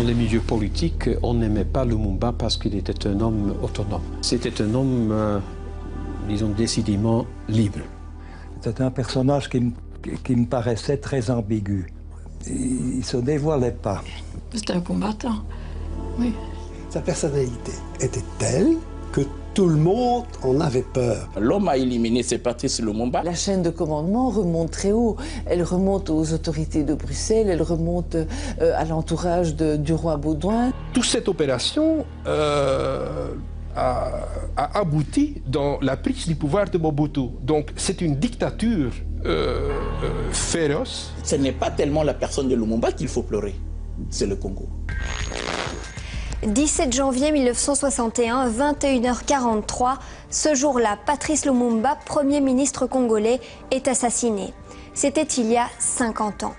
les milieux politiques, on n'aimait pas Lumumba parce qu'il était un homme autonome. C'était un homme, disons, décidément libre. C'était un personnage qui me paraissait très ambigu. Il ne se dévoilait pas. C'était un combattant, oui. Sa personnalité était telle que tout le monde en avait peur. L'homme a éliminé, c'est Patrice Lumumba. La chaîne de commandement remonte très haut. Elle remonte aux autorités de Bruxelles, elle remonte à l'entourage du roi Baudouin. Toute cette opération a abouti dans la prise du pouvoir de Mobutu. Donc c'est une dictature féroce. Ce n'est pas tellement la personne de Lumumba qu'il faut pleurer, c'est le Congo. 17 janvier 1961, 21h43, ce jour-là, Patrice Lumumba, Premier ministre congolais, est assassiné. C'était il y a 50 ans.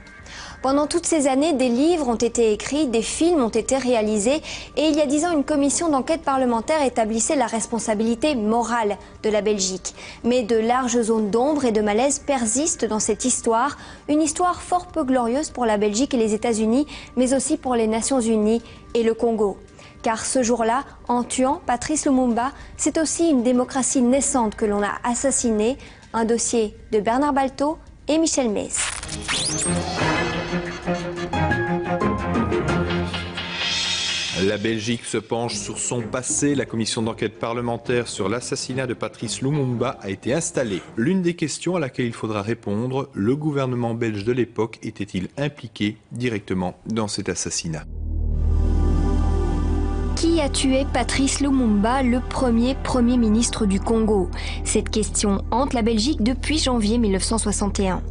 Pendant toutes ces années, des livres ont été écrits, des films ont été réalisés et il y a 10 ans, une commission d'enquête parlementaire établissait la responsabilité morale de la Belgique. Mais de larges zones d'ombre et de malaise persistent dans cette histoire, une histoire fort peu glorieuse pour la Belgique et les États-Unis, mais aussi pour les Nations Unies et le Congo. Car ce jour-là, en tuant Patrice Lumumba, c'est aussi une démocratie naissante que l'on a assassinée. Un dossier de Bernard Balto et Michel Metz. La Belgique se penche sur son passé. La commission d'enquête parlementaire sur l'assassinat de Patrice Lumumba a été installée. L'une des questions à laquelle il faudra répondre, le gouvernement belge de l'époque était-il impliqué directement dans cet assassinat ? Qui a tué Patrice Lumumba, le premier Premier ministre du Congo? Cette question hante la Belgique depuis janvier 1961.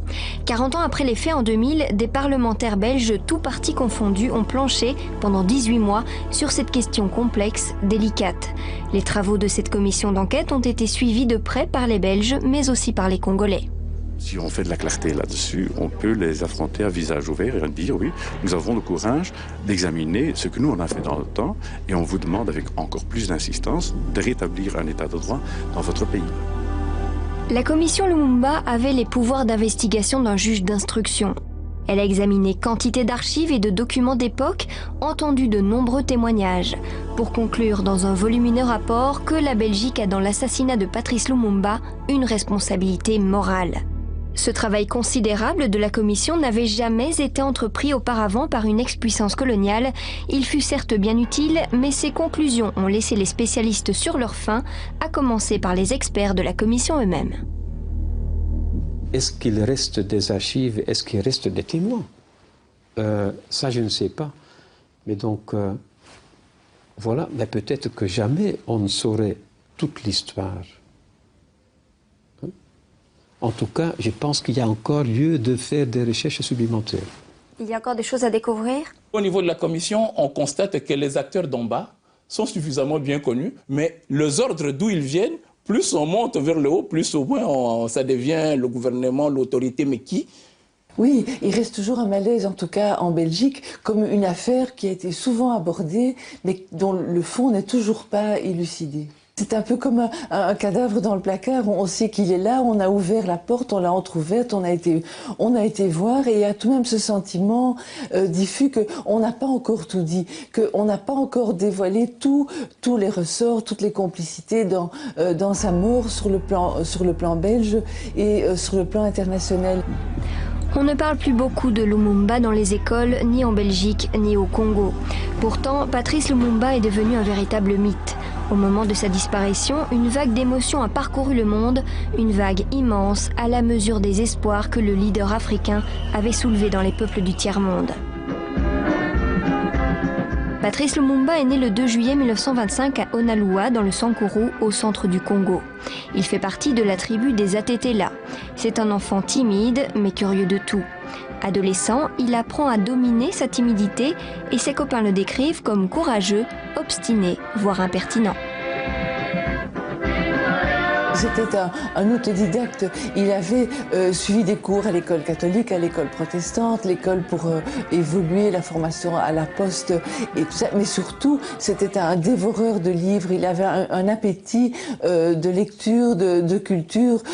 40 ans après les faits en 2000, des parlementaires belges, tous partis confondus, ont planché pendant 18 mois sur cette question complexe, délicate. Les travaux de cette commission d'enquête ont été suivis de près par les Belges, mais aussi par les Congolais. Si on fait de la clarté là-dessus, on peut les affronter à visage ouvert et dire oui, nous avons le courage d'examiner ce que nous on a fait dans le temps et on vous demande avec encore plus d'insistance de rétablir un état de droit dans votre pays. La commission Lumumba avait les pouvoirs d'investigation d'un juge d'instruction. Elle a examiné quantité d'archives et de documents d'époque, entendu de nombreux témoignages, pour conclure dans un volumineux rapport que la Belgique a dans l'assassinat de Patrice Lumumba une responsabilité morale. Ce travail considérable de la commission n'avait jamais été entrepris auparavant par une ex-puissance coloniale. Il fut certes bien utile, mais ses conclusions ont laissé les spécialistes sur leur faim, à commencer par les experts de la commission eux-mêmes. Est-ce qu'il reste des archives? Est-ce qu'il reste des témoins? Ça, je ne sais pas. Mais donc, voilà, mais peut-être que jamais on ne saurait toute l'histoire. En tout cas, je pense qu'il y a encore lieu de faire des recherches supplémentaires. Il y a encore des choses à découvrir? Au niveau de la commission, on constate que les acteurs d'en bas sont suffisamment bien connus, mais les ordres d'où ils viennent, plus on monte vers le haut, plus au moins ça devient le gouvernement, l'autorité, mais qui? Oui, il reste toujours un malaise, en tout cas en Belgique, comme une affaire qui a été souvent abordée, mais dont le fond n'est toujours pas élucidé. C'est un peu comme un cadavre dans le placard, on sait qu'il est là, on a ouvert la porte, on l'a entrouverte, on a été voir, et il y a tout de même ce sentiment diffus qu'on n'a pas encore tout dit, qu'on n'a pas encore dévoilé tous les ressorts, toutes les complicités dans sa mort sur le plan belge et sur le plan international. On ne parle plus beaucoup de Lumumba dans les écoles, ni en Belgique, ni au Congo. Pourtant, Patrice Lumumba est devenu un véritable mythe. Au moment de sa disparition, une vague d'émotions a parcouru le monde, une vague immense à la mesure des espoirs que le leader africain avait soulevés dans les peuples du tiers-monde. Patrice Lumumba est né le 2 juillet 1925 à Onalua, dans le Sankuru, au centre du Congo. Il fait partie de la tribu des Atetela. C'est un enfant timide, mais curieux de tout. Adolescent, il apprend à dominer sa timidité et ses copains le décrivent comme courageux, obstiné, voire impertinent. C'était un autodidacte. Il avait suivi des cours à l'école catholique, à l'école protestante, l'école pour évoluer, la formation à la poste et tout ça. Mais surtout, c'était un dévoreur de livres. Il avait un appétit de lecture, de culture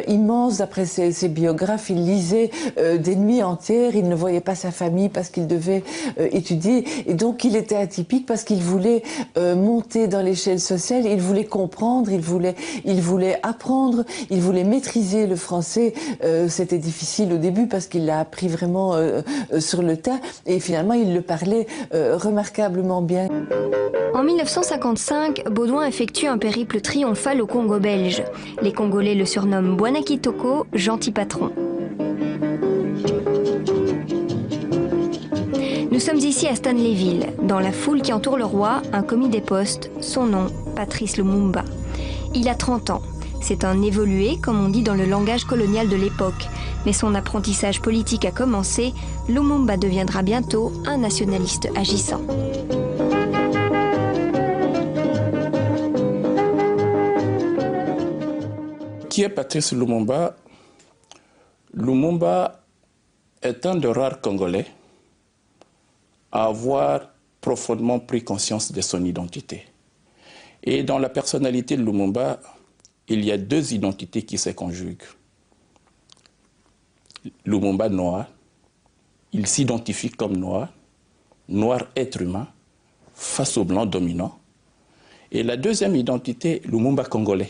immense. D'après ses biographes, il lisait des nuits entières. Il ne voyait pas sa famille parce qu'il devait étudier. Et donc, il était atypique parce qu'il voulait monter dans l'échelle sociale. Il voulait comprendre, il voulait apprendre, il voulait maîtriser le français. C'était difficile au début parce qu'il l'a appris vraiment sur le tas. Et finalement, il le parlait remarquablement bien. En 1955, Baudouin effectue un périple triomphal au Congo belge. Les Congolais le surnomment Bwana Kitoko, gentil patron. Nous sommes ici à Stanleyville. Dans la foule qui entoure le roi, un commis des postes, son nom, Patrice Lumumba. Il a 30 ans. C'est un évolué, comme on dit dans le langage colonial de l'époque. Mais son apprentissage politique a commencé. Lumumba deviendra bientôt un nationaliste agissant. Qui est Patrice Lumumba? Lumumba est un des rares Congolais à avoir profondément pris conscience de son identité. Et dans la personnalité de Lumumba, il y a deux identités qui se conjuguent. Lumumba noir, il s'identifie comme noir, noir être humain, face au blanc dominant. Et la deuxième identité, Lumumba congolais.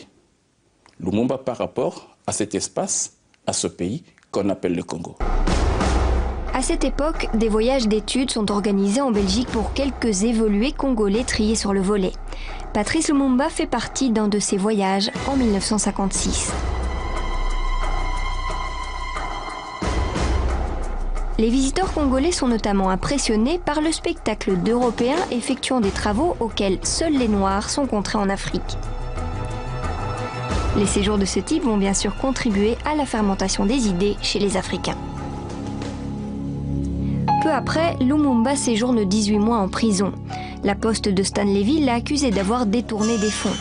Lumumba par rapport à cet espace, à ce pays qu'on appelle le Congo. À cette époque, des voyages d'études sont organisés en Belgique pour quelques évolués congolais triés sur le volet. Patrice Lumumba fait partie d'un de ces voyages en 1956. Les visiteurs congolais sont notamment impressionnés par le spectacle d'Européens effectuant des travaux auxquels seuls les Noirs sont contraints en Afrique. Les séjours de ce type vont bien sûr contribuer à la fermentation des idées chez les Africains. Peu après, Lumumba séjourne 18 mois en prison. La poste de Stanleyville l'a accusé d'avoir détourné des fonds.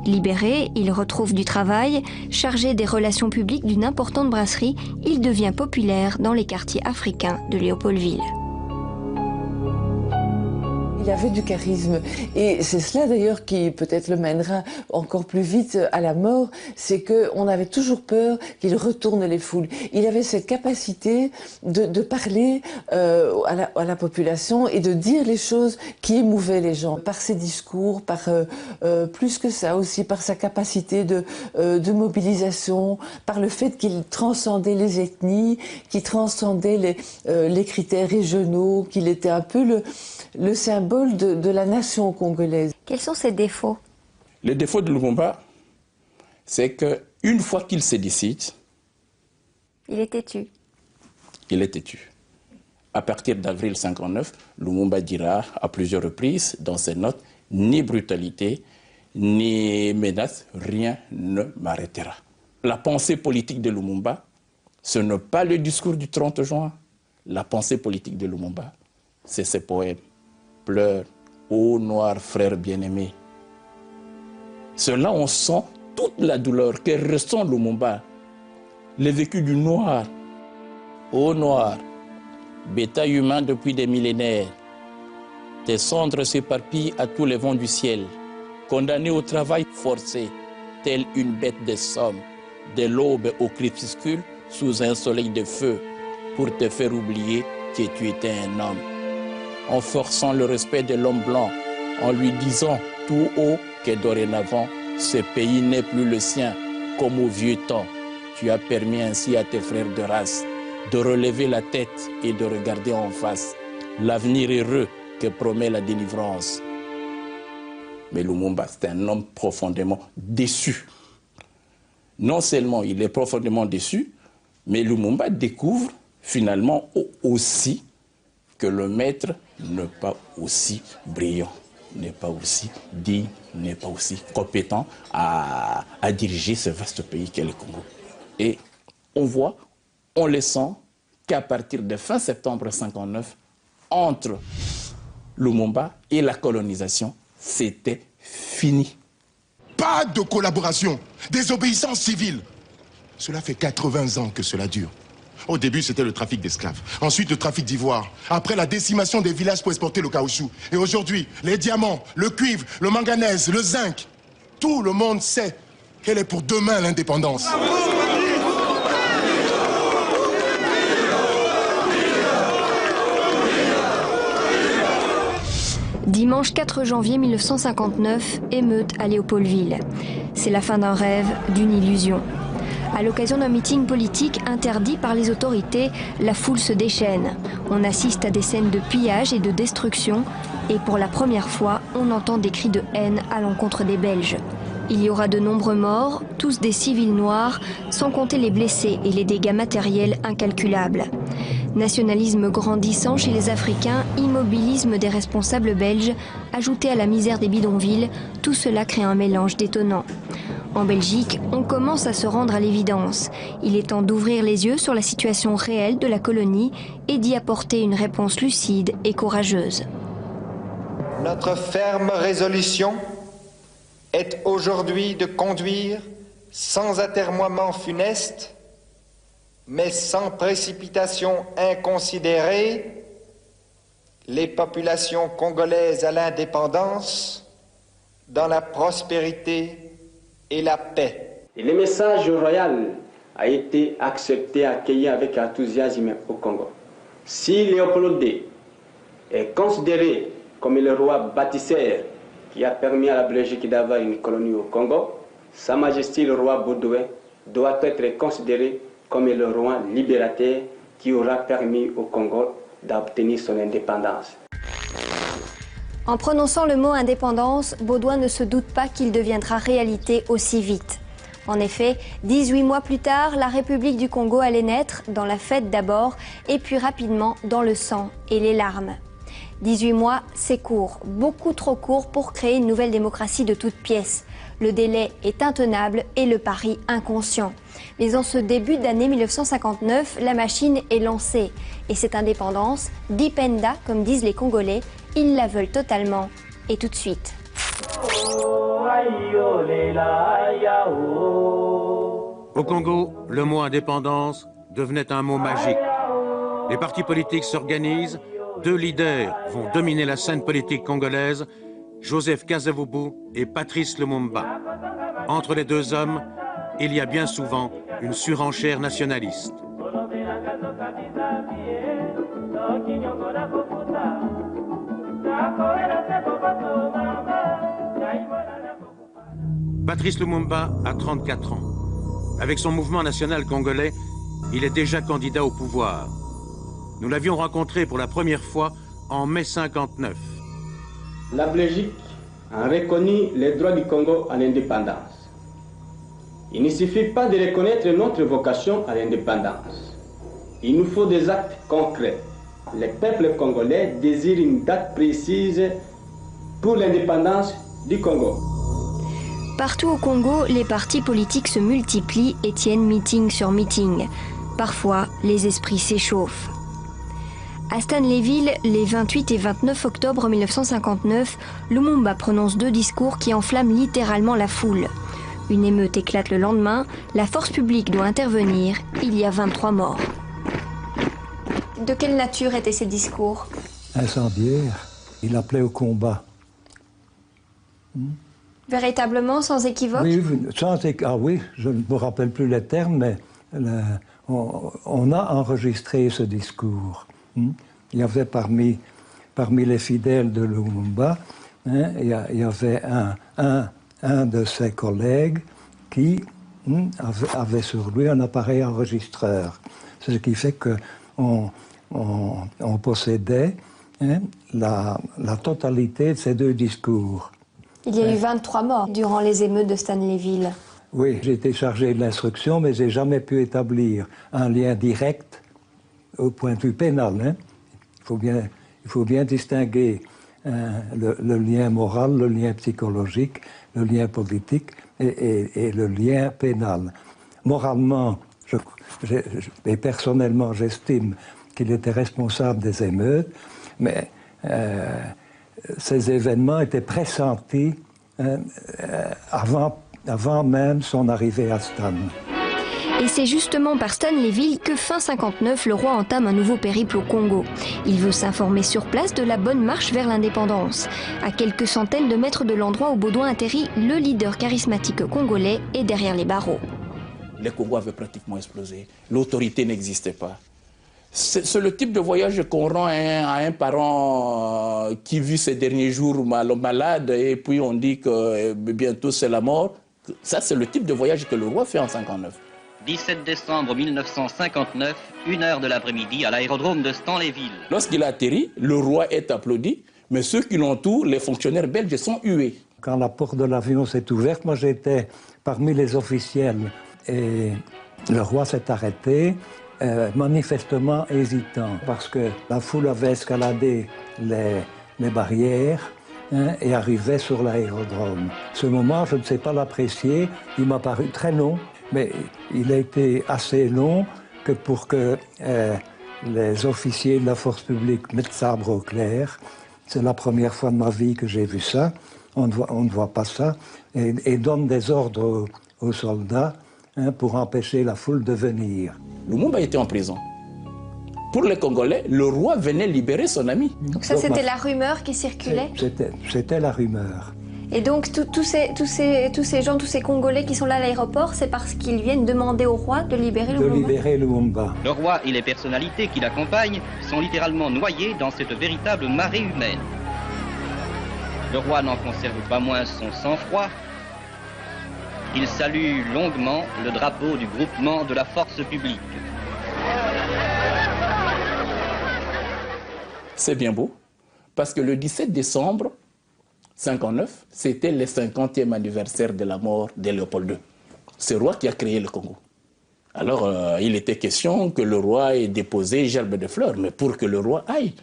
Libéré, il retrouve du travail. Chargé des relations publiques d'une importante brasserie, il devient populaire dans les quartiers africains de Léopoldville. Il avait du charisme et c'est cela d'ailleurs qui peut-être le mènera encore plus vite à la mort, c'est qu'on avait toujours peur qu'il retourne les foules. Il avait cette capacité de parler à la population et de dire les choses qui émouvaient les gens. Par ses discours, par plus que ça aussi, par sa capacité de mobilisation, par le fait qu'il transcendait les ethnies, qu'il transcendait les critères régionaux, qu'il était un peu le symbole de la nation congolaise. Quels sont ses défauts? Le défaut de Lumumba, c'est qu'une fois qu'il se décide... Il est têtu. Il est têtu. À partir d'avril 1959, Lumumba dira à plusieurs reprises dans ses notes, ni brutalité, ni menace, rien ne m'arrêtera. La pensée politique de Lumumba, ce n'est pas le discours du 30 juin. La pensée politique de Lumumba, c'est ses poèmes. Pleure, ô noir frère bien-aimé. Cela, on sent toute la douleur que ressent Lumumba, le vécu du noir. Ô noir, bétail humain depuis des millénaires, tes cendres s'éparpillent à tous les vents du ciel, condamné au travail forcé, telle une bête de somme, de l'aube au crépuscule, sous un soleil de feu, pour te faire oublier que tu étais un homme. En forçant le respect de l'homme blanc, en lui disant tout haut que dorénavant, ce pays n'est plus le sien, comme au vieux temps. Tu as permis ainsi à tes frères de race de relever la tête et de regarder en face l'avenir heureux que promet la délivrance. Mais Lumumba, c'est un homme profondément déçu. Non seulement il est profondément déçu, mais Lumumba découvre finalement aussi que le maître n'est pas aussi brillant, n'est pas aussi digne, n'est pas aussi compétent à diriger ce vaste pays qu'est le Congo. Et on voit, on le sent, qu'à partir de fin septembre 1959, entre Lumumba et la colonisation, c'était fini. Pas Pas de collaboration. Désobéissance civile. Cela fait 80 ans que cela dure. Au début, c'était le trafic d'esclaves. Ensuite, le trafic d'ivoire. Après, la décimation des villages pour exporter le caoutchouc. Et aujourd'hui, les diamants, le cuivre, le manganèse, le zinc. Tout le monde sait qu'elle est pour demain l'indépendance. Dimanche 4 janvier 1959, émeute à Léopoldville. C'est la fin d'un rêve, d'une illusion. À l'occasion d'un meeting politique interdit par les autorités, la foule se déchaîne. On assiste à des scènes de pillage et de destruction. Et pour la première fois, on entend des cris de haine à l'encontre des Belges. Il y aura de nombreux morts, tous des civils noirs, sans compter les blessés et les dégâts matériels incalculables. Nationalisme grandissant chez les Africains, immobilisme des responsables belges, ajouté à la misère des bidonvilles, tout cela crée un mélange détonnant. En Belgique, on commence à se rendre à l'évidence. Il est temps d'ouvrir les yeux sur la situation réelle de la colonie et d'y apporter une réponse lucide et courageuse. Notre ferme résolution est aujourd'hui de conduire sans atermoiement funeste, mais sans précipitation inconsidérée, les populations congolaises à l'indépendance, dans la prospérité et la paix. Et le message royal a été accepté, accueilli avec enthousiasme au Congo. Si Léopold II est considéré comme le roi bâtisseur qui a permis à la Belgique d'avoir une colonie au Congo, Sa Majesté le roi Baudouin doit être considéré comme le roi libérateur qui aura permis au Congo d'obtenir son indépendance. En prononçant le mot indépendance, Baudouin ne se doute pas qu'il deviendra réalité aussi vite. En effet, 18 mois plus tard, la République du Congo allait naître, dans la fête d'abord, et puis rapidement dans le sang et les larmes. 18 mois, c'est court, beaucoup trop court pour créer une nouvelle démocratie de toutes pièces. Le délai est intenable et le pari inconscient. Mais en ce début d'année 1959, la machine est lancée. Et cette indépendance, Dipenda, comme disent les Congolais, ils la veulent totalement et tout de suite. Au Congo, le mot indépendance devenait un mot magique. Les partis politiques s'organisent, 2 leaders vont dominer la scène politique congolaise, Joseph Kasavubu et Patrice Lumumba. Entre les 2 hommes, il y a bien souvent une surenchère nationaliste. Patrice Lumumba a 34 ans. Avec son mouvement national congolais, il est déjà candidat au pouvoir. Nous l'avions rencontré pour la première fois en mai 59. La Belgique a reconnu les droits du Congo à l'indépendance. Il ne suffit pas de reconnaître notre vocation à l'indépendance. Il nous faut des actes concrets. Le peuple congolais désire une date précise pour l'indépendance du Congo. Partout au Congo, les partis politiques se multiplient et tiennent meeting sur meeting. Parfois, les esprits s'échauffent. À Stanleyville, les 28 et 29 octobre 1959, Lumumba prononce 2 discours qui enflamment littéralement la foule. Une émeute éclate le lendemain, la force publique doit intervenir, il y a 23 morts. De quelle nature étaient ces discours? Incendiaire. Il appelait au combat. Véritablement, sans équivoque? Oui, oui, je ne me rappelle plus les termes, mais on a enregistré ce discours. Il y avait parmi les fidèles de Lumumba, il y avait un de ses collègues qui avait sur lui un appareil enregistreur. Ce qui fait qu'on possédait la totalité de ces 2 discours. Il y a eu 23 morts durant les émeutes de Stanleyville. Oui, j'ai été chargé de l'instruction, mais je n'ai jamais pu établir un lien direct au point de vue pénal. Il faut bien distinguer le lien moral, le lien psychologique, le lien politique et le lien pénal. Moralement et personnellement, j'estime qu'il était responsable des émeutes, mais ces événements étaient pressentis avant même son arrivée à Stan. Et c'est justement par Stanleyville que fin 59, le roi entame un nouveau périple au Congo. Il veut s'informer sur place de la bonne marche vers l'indépendance. À quelques centaines de mètres de l'endroit où Baudouin atterrit, le leader charismatique congolais est derrière les barreaux. Les Congos avaient pratiquement explosé. L'autorité n'existait pas. C'est le type de voyage qu'on rend à un parent qui vit ces derniers jours malade et puis on dit que bientôt c'est la mort. Ça, c'est le type de voyage que le roi fait en 59. 17 décembre 1959, 1h de l'après-midi, à l'aérodrome de Stanleyville. Lorsqu'il a atterri, le roi est applaudi, mais ceux qui l'entourent, les fonctionnaires belges, sont hués. Quand la porte de l'avion s'est ouverte, moi j'étais parmi les officiels et le roi s'est arrêté, manifestement hésitant, parce que la foule avait escaladé les barrières et arrivait sur l'aérodrome. Ce moment, je ne sais pas l'apprécier, il m'a paru très long. Mais il a été assez long que pour que les officiers de la force publique mettent sabre au clair. C'est la première fois de ma vie que j'ai vu ça. On ne voit pas ça. Et donne des ordres aux soldats pour empêcher la foule de venir. Lumumba était en prison. Pour les Congolais, le roi venait libérer son ami. Donc ça, c'était la rumeur qui circulait? C'était la rumeur. Et donc tous ces gens, tous ces Congolais qui sont là à l'aéroport, c'est parce qu'ils viennent demander au roi de libérer Lumumba? De libérer Lumumba. Le roi et les personnalités qui l'accompagnent sont littéralement noyés dans cette véritable marée humaine. Le roi n'en conserve pas moins son sang-froid. Il salue longuement le drapeau du groupement de la force publique. C'est bien beau, parce que le 17 décembre 59, c'était le 50e anniversaire de la mort de Léopold II. C'est le roi qui a créé le Congo. Alors, il était question que le roi ait déposé gerbe de fleurs, mais pour que le roi aille,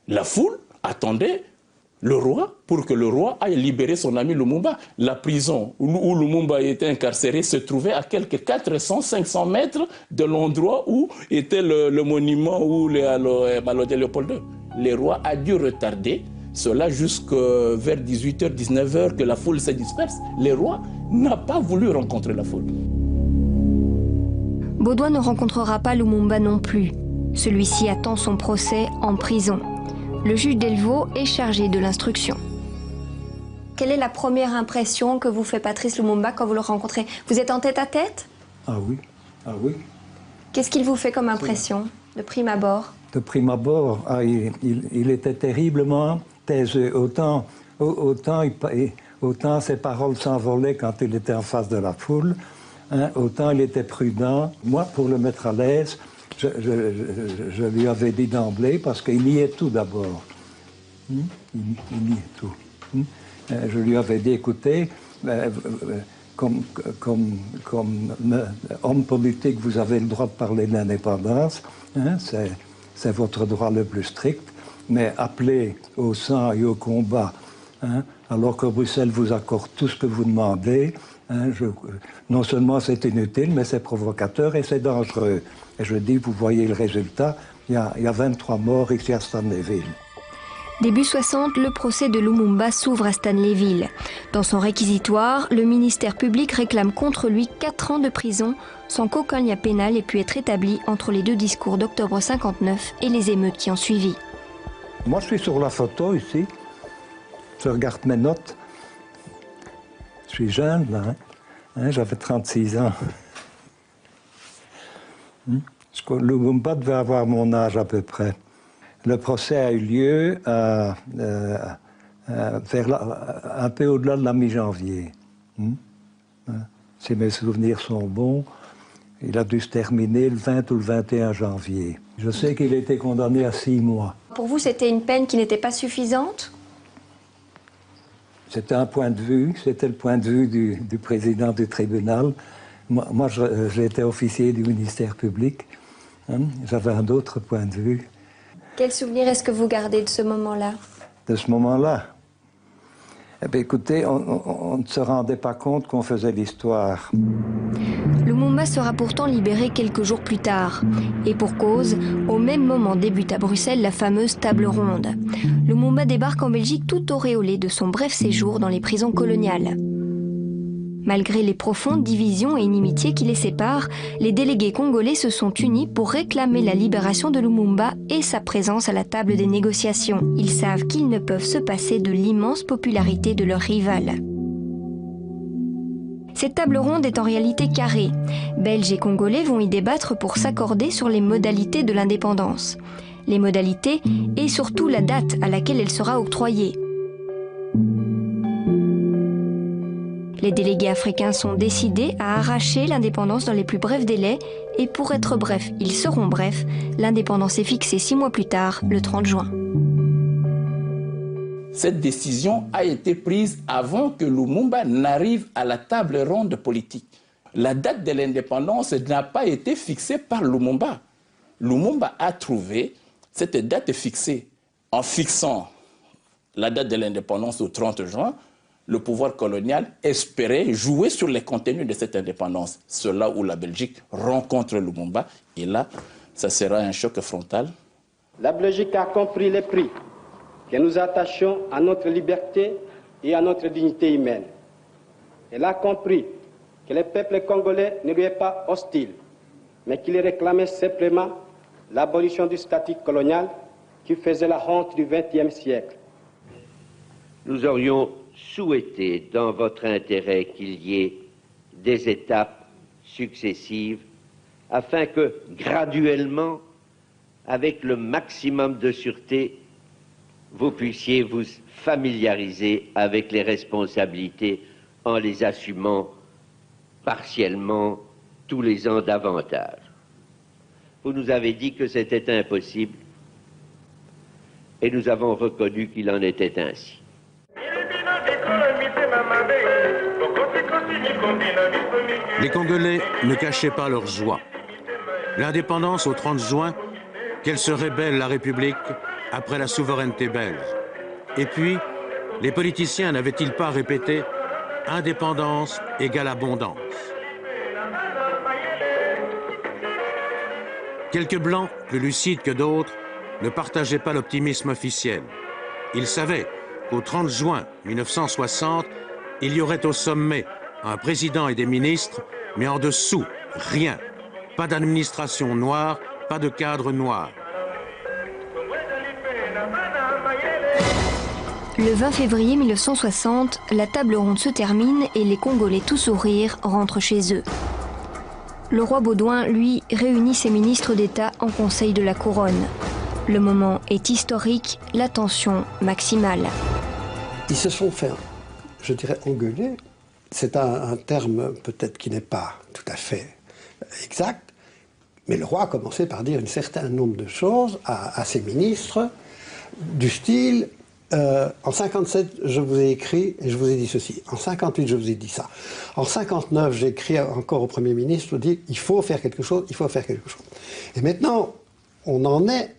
la foule attendait le roi pour que le roi aille libérer son ami Lumumba. La prison où Lumumba était incarcéré se trouvait à quelques 400-500 mètres de l'endroit où était le monument où de Léopold II. Le roi a dû retarder cela jusqu'à vers 18h, 19h, que la foule se disperse. Le roi n'a pas voulu rencontrer la foule. Baudouin ne rencontrera pas Lumumba non plus. Celui-ci attend son procès en prison. Le juge Delvaux est chargé de l'instruction. Quelle est la première impression que vous fait Patrice Lumumba quand vous le rencontrez? Vous êtes en tête-à-tête? Ah oui, ah oui. Qu'est-ce qu'il vous fait comme impression, de prime abord? De prime abord, il était terriblement taiseux. Autant ses paroles s'envolaient quand il était en face de la foule, autant il était prudent. Moi, pour le mettre à l'aise, je lui avais dit d'emblée, parce qu'il niait tout d'abord. Il niait tout. Je lui avais dit, écoutez, comme homme politique, vous avez le droit de parler de l'indépendance, c'est votre droit le plus strict, mais appelez au sang et au combat, alors que Bruxelles vous accorde tout ce que vous demandez, non seulement c'est inutile, mais c'est provocateur et c'est dangereux. Et je dis, vous voyez le résultat, il y a 23 morts ici à Stanleyville. Début 60, le procès de Lumumba s'ouvre à Stanleyville. Dans son réquisitoire, le ministère public réclame contre lui 4 ans de prison sans qu'aucun lien pénal ait pu être établi entre les deux discours d'octobre 59 et les émeutes qui ont suivi. Moi, je suis sur la photo ici. Je regarde mes notes. Je suis jeune, là. J'avais 36 ans. Lumumba devait avoir mon âge à peu près. Le procès a eu lieu un peu au-delà de la mi-janvier. Si mes souvenirs sont bons, il a dû se terminer le 20 ou le 21 janvier. Je sais qu'il a été condamné à 6 mois. Pour vous, c'était une peine qui n'était pas suffisante? C'était un point de vue, c'était le point de vue du président du tribunal. Moi j'étais officier du ministère public. J'avais un autre point de vue. Quel souvenir est-ce que vous gardez de ce moment-là? De ce moment-là? Eh bien, écoutez, on ne se rendait pas compte qu'on faisait l'histoire. Lumumba sera pourtant libéré quelques jours plus tard. Et pour cause, au même moment débute à Bruxelles la fameuse table ronde. Lumumba débarque en Belgique tout auréolé de son bref séjour dans les prisons coloniales. Malgré les profondes divisions et inimitiés qui les séparent, les délégués congolais se sont unis pour réclamer la libération de Lumumba et sa présence à la table des négociations. Ils savent qu'ils ne peuvent se passer de l'immense popularité de leur rival. Cette table ronde est en réalité carrée. Belges et Congolais vont y débattre pour s'accorder sur les modalités de l'indépendance. Les modalités et surtout la date à laquelle elle sera octroyée. Les délégués africains sont décidés à arracher l'indépendance dans les plus brefs délais et pour être brefs, ils seront brefs, l'indépendance est fixée 6 mois plus tard, le 30 juin. Cette décision a été prise avant que Lumumba n'arrive à la table ronde politique. La date de l'indépendance n'a pas été fixée par Lumumba. Lumumba a trouvé cette date fixée. En fixant la date de l'indépendance au 30 juin, le pouvoir colonial espérait jouer sur les contenus de cette indépendance. C'est là où la Belgique rencontre Lumumba et là, ça sera un choc frontal. La Belgique a compris les prix que nous attachons à notre liberté et à notre dignité humaine. Elle a compris que le peuple congolais ne lui est pas hostile, mais qu'il réclamait simplement l'abolition du statut colonial qui faisait la honte du XXe siècle. Nous aurions souhaité, dans votre intérêt, qu'il y ait des étapes successives afin que, graduellement, avec le maximum de sûreté, vous puissiez vous familiariser avec les responsabilités en les assumant partiellement tous les ans davantage. Vous nous avez dit que c'était impossible et nous avons reconnu qu'il en était ainsi. Les Congolais ne cachaient pas leur joie. L'indépendance au 30 juin, qu'elle serait belle la République après la souveraineté belge. Et puis, les politiciens n'avaient-ils pas répété « indépendance égale abondance ». Quelques Blancs, plus lucides que d'autres, ne partageaient pas l'optimisme officiel. Ils savaient qu'au 30 juin 1960, il y aurait au sommet un président et des ministres, mais en dessous, rien. Pas d'administration noire, pas de cadre noir. Le 20 février 1960, la table ronde se termine et les Congolais tout sourire rentrent chez eux. Le roi Baudouin, lui, réunit ses ministres d'État en Conseil de la Couronne. Le moment est historique, la tension maximale. Ils se sont fait, je dirais, engueuler. C'est un terme peut-être qui n'est pas tout à fait exact, mais le roi a commencé par dire un certain nombre de choses à ses ministres, du style en 57, je vous ai écrit et je vous ai dit ceci. En 58, je vous ai dit ça. En 59, j'ai écrit encore au Premier ministre, dit il faut faire quelque chose, il faut faire quelque chose. Et maintenant, on en est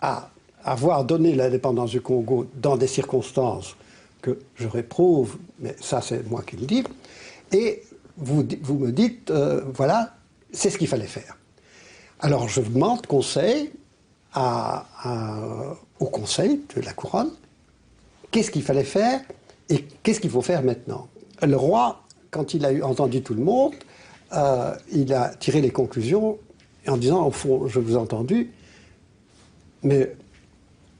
à avoir donné l'indépendance du Congo dans des circonstances que je réprouve, mais ça c'est moi qui le dis, et vous me dites, voilà, c'est ce qu'il fallait faire. Alors je demande conseil au Conseil de la Couronne, qu'est-ce qu'il fallait faire et qu'est-ce qu'il faut faire maintenant. Le roi, quand il a entendu tout le monde, il a tiré les conclusions en disant, au fond, je vous ai entendu, mais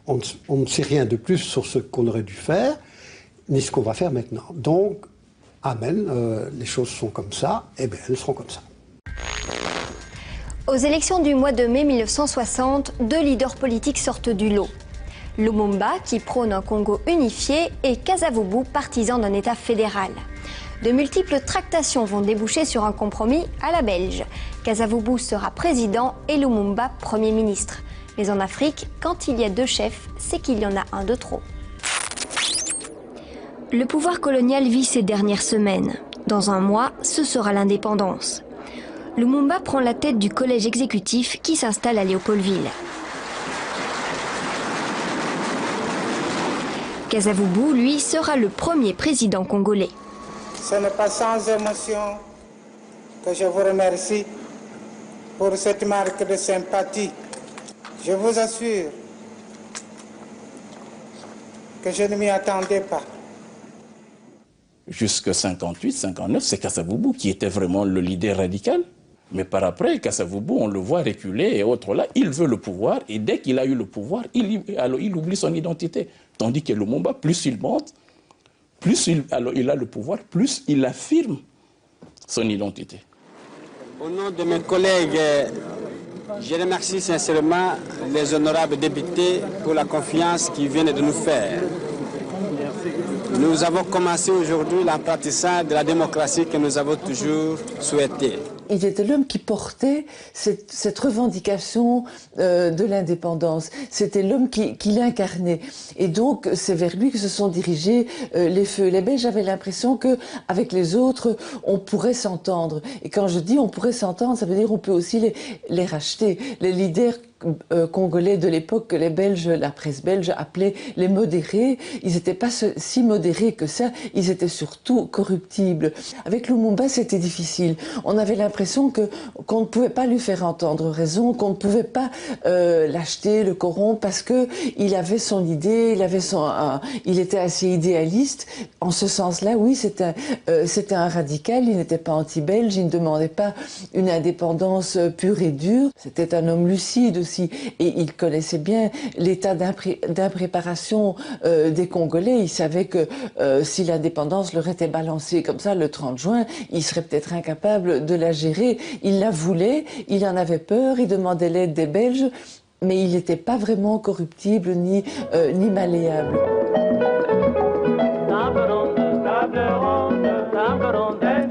on ne sait rien de plus sur ce qu'on aurait dû faire, ni ce qu'on va faire maintenant. Donc, amen, les choses sont comme ça, et bien elles seront comme ça. Aux élections du mois de mai 1960, deux leaders politiques sortent du lot. Lumumba, qui prône un Congo unifié, et Kasavubu, partisan d'un État fédéral. De multiples tractations vont déboucher sur un compromis à la belge. Kasavubu sera président et Lumumba Premier ministre. Mais en Afrique, quand il y a deux chefs, c'est qu'il y en a un de trop. Le pouvoir colonial vit ces dernières semaines. Dans un mois, ce sera l'indépendance. Lumumba prend la tête du collège exécutif qui s'installe à Léopoldville. Kasavubu, lui, sera le premier président congolais. Ce n'est pas sans émotion que je vous remercie pour cette marque de sympathie. Je vous assure que je ne m'y attendais pas. Jusque 58, 59, c'est Kasavubu qui était vraiment le leader radical. Mais par après, Kasavubu, on le voit reculer et autres là, il veut le pouvoir et dès qu'il a eu le pouvoir, il oublie son identité. Tandis que Lumumba, plus il monte, plus il a le pouvoir, plus il affirme son identité. Au nom de mes collègues, je remercie sincèrement les honorables députés pour la confiance qu'ils viennent de nous faire. Nous avons commencé aujourd'hui l'apprentissage de la démocratie que nous avons toujours souhaité. Il était l'homme qui portait cette revendication de l'indépendance. C'était l'homme qui l'incarnait. Et donc, c'est vers lui que se sont dirigés les feux. Les Belges avaient l'impression qu'avec les autres, on pourrait s'entendre. Et quand je dis on pourrait s'entendre, ça veut dire on peut aussi les racheter. Les leaders congolais de l'époque que les Belges, la presse belge appelait les modérés, ils n'étaient pas si modérés que ça, ils étaient surtout corruptibles. Avec Lumumba, c'était difficile. On avait l'impression qu'on ne pouvait pas lui faire entendre raison, qu'on ne pouvait pas l'acheter, le corrompre, parce que il avait son idée, il était assez idéaliste. En ce sens-là, oui, c'était un radical, il n'était pas anti-belge, il ne demandait pas une indépendance pure et dure. C'était un homme lucide aussi. Et il connaissait bien l'état d'impréparation des Congolais. Il savait que si l'indépendance leur était balancée comme ça le 30 juin, il serait peut-être incapable de la gérer. Il la voulait, il en avait peur, il demandait l'aide des Belges, mais il n'était pas vraiment corruptible ni malléable.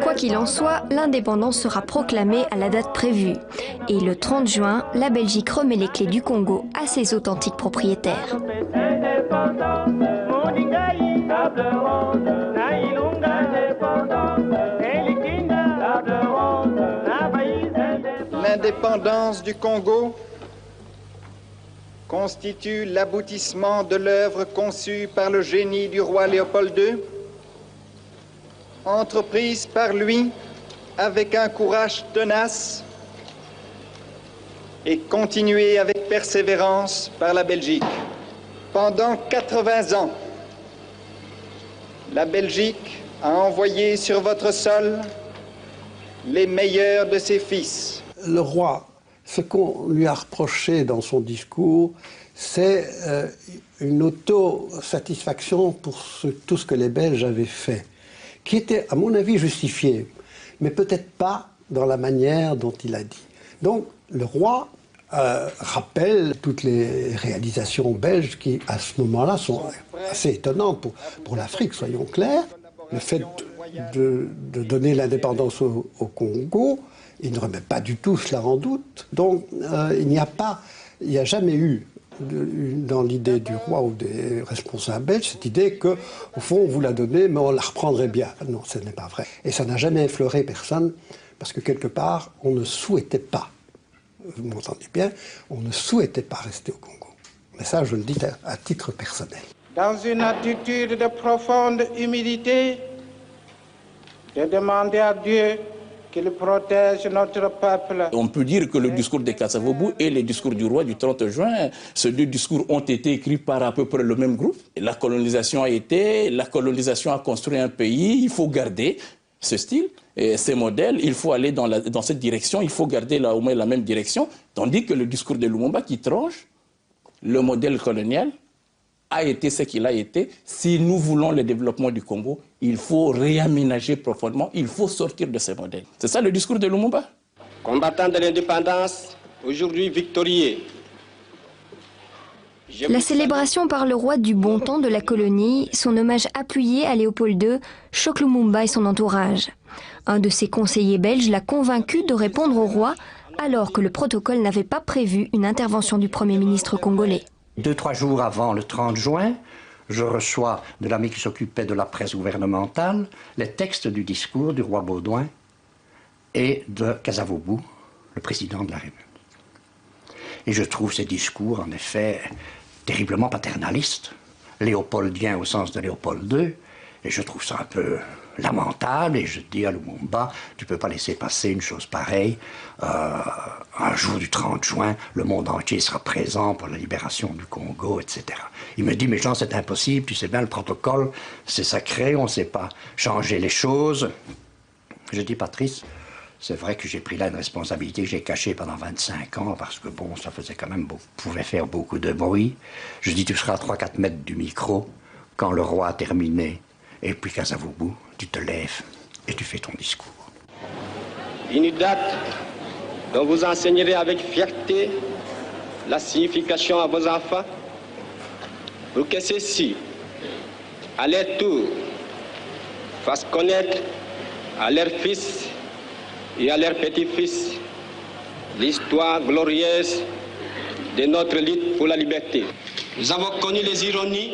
Quoi qu'il en soit, l'indépendance sera proclamée à la date prévue. Et le 30 juin, la Belgique remet les clés du Congo à ses authentiques propriétaires. L'indépendance du Congo constitue l'aboutissement de l'œuvre conçue par le génie du roi Léopold II, entreprise par lui avec un courage tenace et continuée avec persévérance par la Belgique. Pendant 80 ans, la Belgique a envoyé sur votre sol les meilleurs de ses fils. Le roi, ce qu'on lui a reproché dans son discours, c'est une autosatisfaction pour tout ce que les Belges avaient fait, qui était, à mon avis, justifié, mais peut-être pas dans la manière dont il a dit. Donc, le roi rappelle toutes les réalisations belges qui, à ce moment-là, sont assez étonnantes pour l'Afrique, soyons clairs. Le fait de donner l'indépendance au Congo, il ne remet pas du tout cela en doute. Donc, il n'y a jamais eu dans l'idée du roi ou des responsables belges, cette idée qu'au fond, on vous l'a donnée, mais on la reprendrait bien. Non, ce n'est pas vrai. Et ça n'a jamais effleuré personne, parce que quelque part, on ne souhaitait pas, vous m'entendez bien, on ne souhaitait pas rester au Congo. Mais ça, je le dis à titre personnel. Dans une attitude de profonde humilité, de demander à Dieu qu'il protège notre peuple. On peut dire que le discours de Kasavubu et le discours du roi du 30 juin, ces deux discours ont été écrits par à peu près le même groupe. La colonisation a construit un pays, il faut garder ce style et ces modèles, il faut aller dans cette direction, il faut garder au moins la même direction, tandis que le discours de Lumumba qui tranche le modèle colonial a été ce qu'il a été. Si nous voulons le développement du Congo, il faut réaménager profondément, il faut sortir de ces modèles. C'est ça le discours de Lumumba. Combattant de l'indépendance, aujourd'hui victorieux. La célébration par le roi du bon temps de la colonie, son hommage appuyé à Léopold II, choque Lumumba et son entourage. Un de ses conseillers belges l'a convaincu de répondre au roi, alors que le protocole n'avait pas prévu une intervention du Premier ministre congolais. 2-3 jours avant le 30 juin, je reçois de l'ami qui s'occupait de la presse gouvernementale les textes du discours du roi Baudouin et de Kasavubu, le président de la République. Et je trouve ces discours, en effet, terriblement paternalistes, léopoldien au sens de Léopold II, Et je trouve ça un peu lamentable, et je dis à Lumumba, tu ne peux pas laisser passer une chose pareille. Un jour du 30 juin, le monde entier sera présent pour la libération du Congo, etc. Il me dit, mais Jean, c'est impossible, tu sais bien, le protocole, c'est sacré, on ne sait pas changer les choses. Je dis, Patrice, c'est vrai que j'ai pris là une responsabilité que j'ai cachée pendant 25 ans, parce que bon, ça faisait quand même, pouvait faire beaucoup de bruit. Je dis, tu seras à 3-4 mètres du micro quand le roi a terminé. Et puis, Kasavubu, tu te lèves et tu fais ton discours. Une date dont vous enseignerez avec fierté la signification à vos enfants, pour que ceux-ci, à leur tour, fassent connaître à leurs fils et à leurs petits-fils l'histoire glorieuse de notre lutte pour la liberté. Nous avons connu les ironies,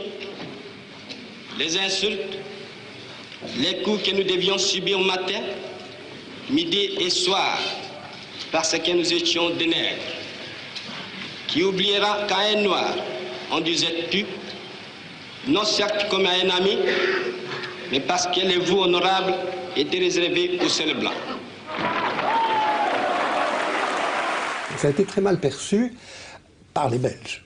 les insultes, les coups que nous devions subir matin, midi et soir, parce que nous étions des nègres. Qui oubliera qu'à un noir, on disait tu, non certes comme à un ami, mais parce que les voix honorables étaient réservées aux seuls blancs. Ça a été très mal perçu par les Belges.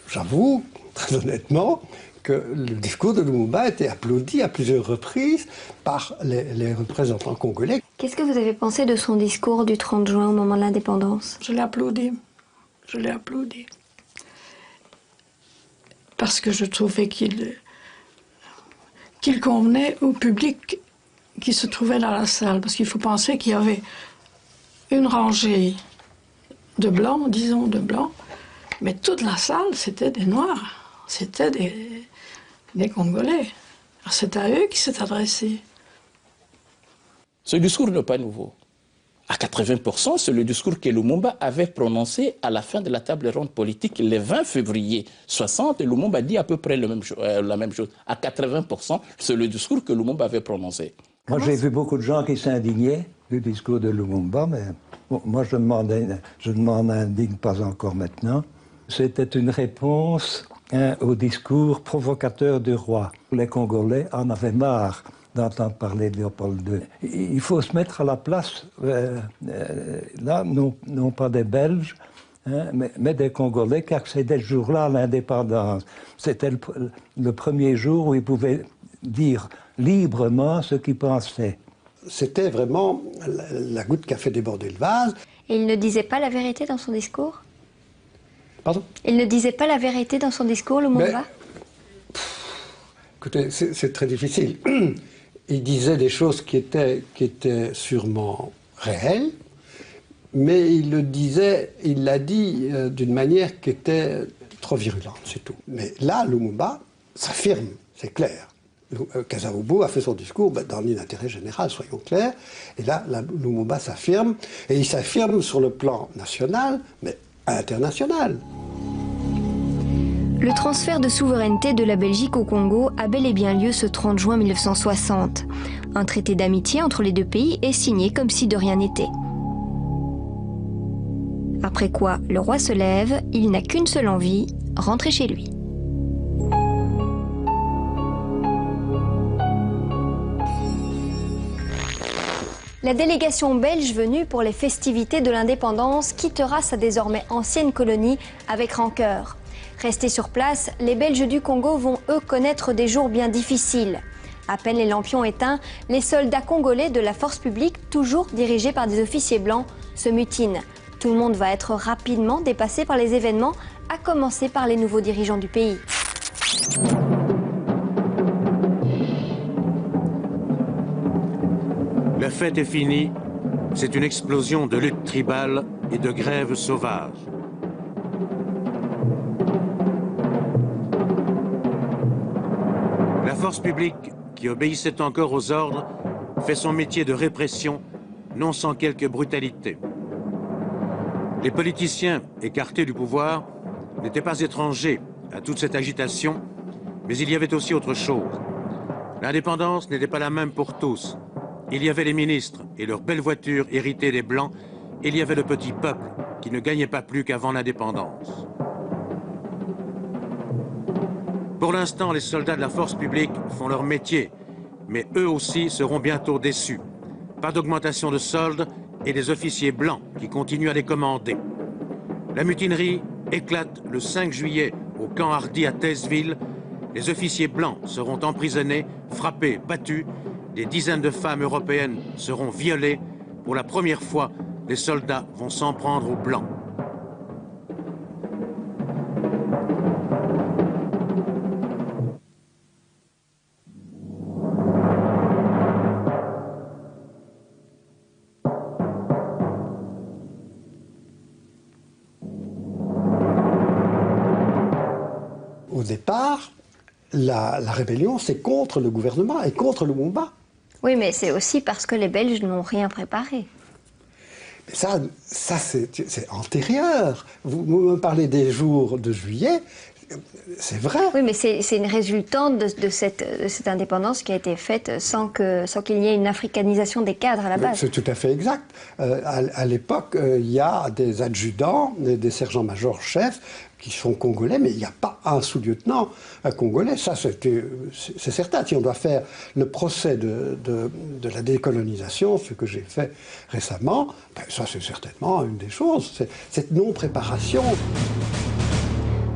J'avoue, très honnêtement, que le discours de Lumumba a été applaudi à plusieurs reprises par les représentants congolais. Qu'est-ce que vous avez pensé de son discours du 30 juin au moment de l'indépendance? Je l'ai applaudi. Je l'ai applaudi. Parce que je trouvais qu'il convenait au public qui se trouvait dans la salle. Parce qu'il faut penser qu'il y avait une rangée de blancs, disons de blancs, mais toute la salle, c'était des Noirs. C'était des Congolais. C'est à eux qu'il s'est adressé. Ce discours n'est pas nouveau. À 80%, c'est le discours que Lumumba avait prononcé à la fin de la table ronde politique le 20 février 60. Et Lumumba dit à peu près la même chose. À 80%, c'est le discours que Lumumba avait prononcé. Moi, j'ai vu beaucoup de gens qui s'indignaient du discours de Lumumba, mais bon, moi, je ne m'en indigne pas encore maintenant. C'était une réponse au discours provocateur du roi. Les Congolais en avaient marre d'entendre parler de Léopold II. Il faut se mettre à la place, là, non pas des Belges, hein, mais des Congolais qui accédaient ce jour-là à l'indépendance. C'était le premier jour où ils pouvaient dire librement ce qu'ils pensaient. C'était vraiment la goutte qui a fait déborder le vase. Et il ne disait pas la vérité dans son discours? Pardon? Il ne disait pas la vérité dans son discours, Lumumba? Écoutez, c'est très difficile. Il disait des choses qui étaient sûrement réelles, mais il l'a dit d'une manière qui était trop virulente, c'est tout. Mais là, Lumumba s'affirme, c'est clair. Kasavubu a fait son discours dans l'intérêt général, soyons clairs, et là, Lumumba s'affirme, et il s'affirme sur le plan national, mais international. Le transfert de souveraineté de la Belgique au Congo a bel et bien lieu ce 30 juin 1960. Un traité d'amitié entre les deux pays est signé comme si de rien n'était. Après quoi, le roi se lève, il n'a qu'une seule envie, rentrer chez lui. La délégation belge venue pour les festivités de l'indépendance quittera sa désormais ancienne colonie avec rancœur. Restés sur place, les Belges du Congo vont eux connaître des jours bien difficiles. À peine les lampions éteints, les soldats congolais de la force publique, toujours dirigés par des officiers blancs, se mutinent. Tout le monde va être rapidement dépassé par les événements, à commencer par les nouveaux dirigeants du pays. La fête est finie, c'est une explosion de lutte tribale et de grève sauvage. La force publique, qui obéissait encore aux ordres, fait son métier de répression, non sans quelque brutalité. Les politiciens, écartés du pouvoir, n'étaient pas étrangers à toute cette agitation, mais il y avait aussi autre chose. L'indépendance n'était pas la même pour tous. Il y avait les ministres et leurs belles voitures héritées des Blancs, et il y avait le petit peuple qui ne gagnait pas plus qu'avant l'indépendance. Pour l'instant, les soldats de la force publique font leur métier, mais eux aussi seront bientôt déçus. Pas d'augmentation de soldes et des officiers blancs qui continuent à les commander. La mutinerie éclate le 5 juillet au camp Hardy à Taizville. Les officiers blancs seront emprisonnés, frappés, battus. Des dizaines de femmes européennes seront violées. Pour la première fois, les soldats vont s'en prendre aux blancs. Au départ, la rébellion, c'est contre le gouvernement et contre Lumumba. Oui, mais c'est aussi parce que les Belges n'ont rien préparé. Mais ça c'est antérieur. Vous me parlez des jours de juillet, c'est vrai. Oui, mais c'est une résultante de cette indépendance qui a été faite sans qu'il y ait une africanisation des cadres à la base. C'est tout à fait exact. À l'époque, il y a des adjudants, des sergents-majors chefs qui sont congolais, mais il n'y a pas un sous-lieutenant congolais. Ça, c'est certain. Si on doit faire le procès de la décolonisation, ce que j'ai fait récemment, ben ça, c'est certainement une des choses. Cette non-préparation.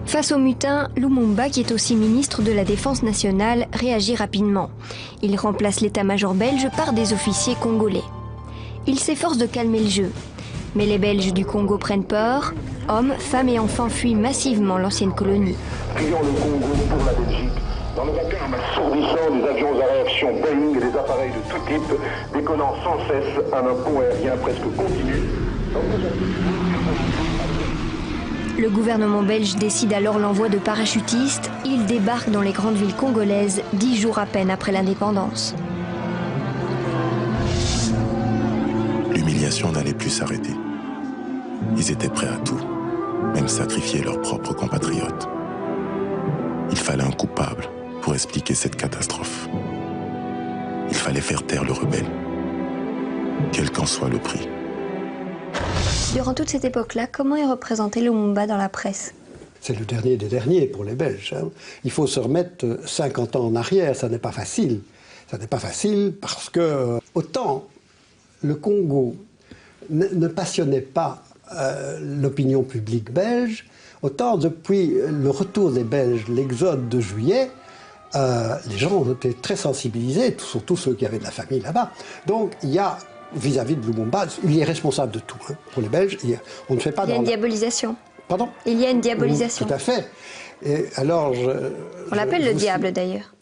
Face aux mutins, Lumumba, qui est aussi ministre de la Défense nationale, réagit rapidement. Il remplace l'état-major belge par des officiers congolais. Il s'efforce de calmer le jeu. Mais les Belges du Congo prennent peur. Hommes, femmes et enfants fuient massivement l'ancienne colonie. Prions le Congo pour la Belgique. Dans le vacarme assourdissant des avions à réaction Boeing et des appareils de tout type, déconnant sans cesse un pont aérien presque continu. Le gouvernement belge décide alors l'envoi de parachutistes. Ils débarquent dans les grandes villes congolaises 10 jours à peine après l'indépendance. L'humiliation n'allait plus s'arrêter. Ils étaient prêts à tout, même sacrifier leurs propres compatriotes. Il fallait un coupable pour expliquer cette catastrophe. Il fallait faire taire le rebelle, quel qu'en soit le prix. Durant toute cette époque-là, comment est représenté Lumumba dans la presse? C'est le dernier des derniers pour les Belges. Il faut se remettre 50 ans en arrière, ça n'est pas facile. Ça n'est pas facile parce que autant le Congo ne passionnait pas l'opinion publique belge, autant depuis le retour des Belges, l'exode de juillet, les gens ont été très sensibilisés, surtout ceux qui avaient de la famille là-bas. Donc il y a, vis-à-vis de Lumumba, il est responsable de tout. Pour les Belges, on ne fait pas... Il y a une diabolisation. Pardon? Il y a une diabolisation. Oui, tout à fait. Et alors, on l'appelle le diable d'ailleurs.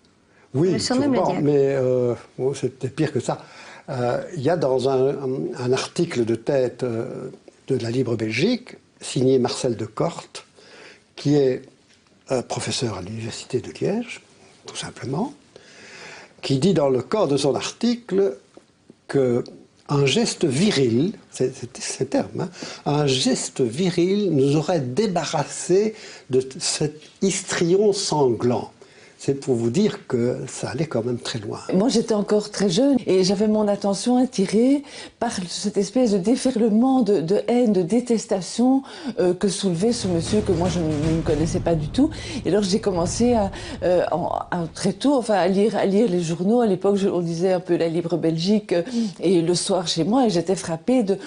Oui, le surnomme le diable. Mais c'était pire que ça. Il y a dans un article de tête de la Libre Belgique, signé Marcel de Korte, qui est professeur à l'Université de Liège, tout simplement, qui dit dans le corps de son article qu'un geste viril, c'est ce terme, hein, un geste viril nous aurait débarrassé de cet histrion sanglant. C'est pour vous dire que ça allait quand même très loin. Moi, j'étais encore très jeune et j'avais mon attention attirée par cette espèce de déferlement de haine, de détestation que soulevait ce monsieur que moi je ne connaissais pas du tout. Et alors j'ai commencé très tôt, à lire les journaux. À l'époque, on disait un peu la Libre Belgique et le soir chez moi, et j'étais frappée de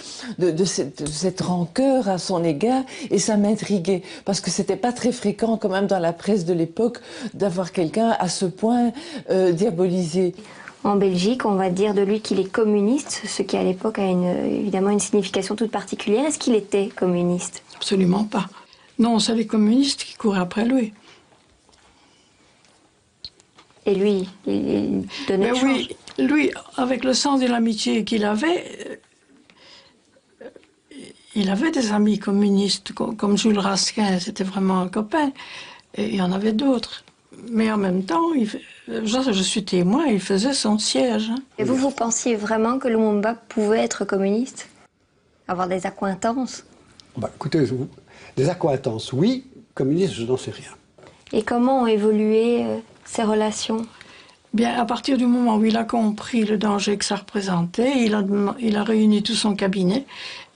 cette rancœur à son égard, et ça m'intriguait parce que c'était pas très fréquent quand même dans la presse de l'époque d'avoir quelqu'un à ce point diabolisé. En Belgique, on va dire de lui qu'il est communiste, ce qui à l'époque a évidemment une signification toute particulière. Est-ce qu'il était communiste? Absolument pas. Non, c'est les communistes qui couraient après lui. Et lui, il donnait le change. Oui, lui, avec le sens de l'amitié qu'il avait, il avait des amis communistes, comme Jules Raskin, c'était vraiment un copain, et il y en avait d'autres. Mais en même temps, je suis témoin, il faisait son siège. Hein. Et vous pensiez vraiment que Lumumba pouvait être communiste? Avoir des accointances? Écoutez, des accointances, oui. Communiste, je n'en sais rien. Et comment ont évolué ces relations? Bien, à partir du moment où il a compris le danger que ça représentait, il a réuni tout son cabinet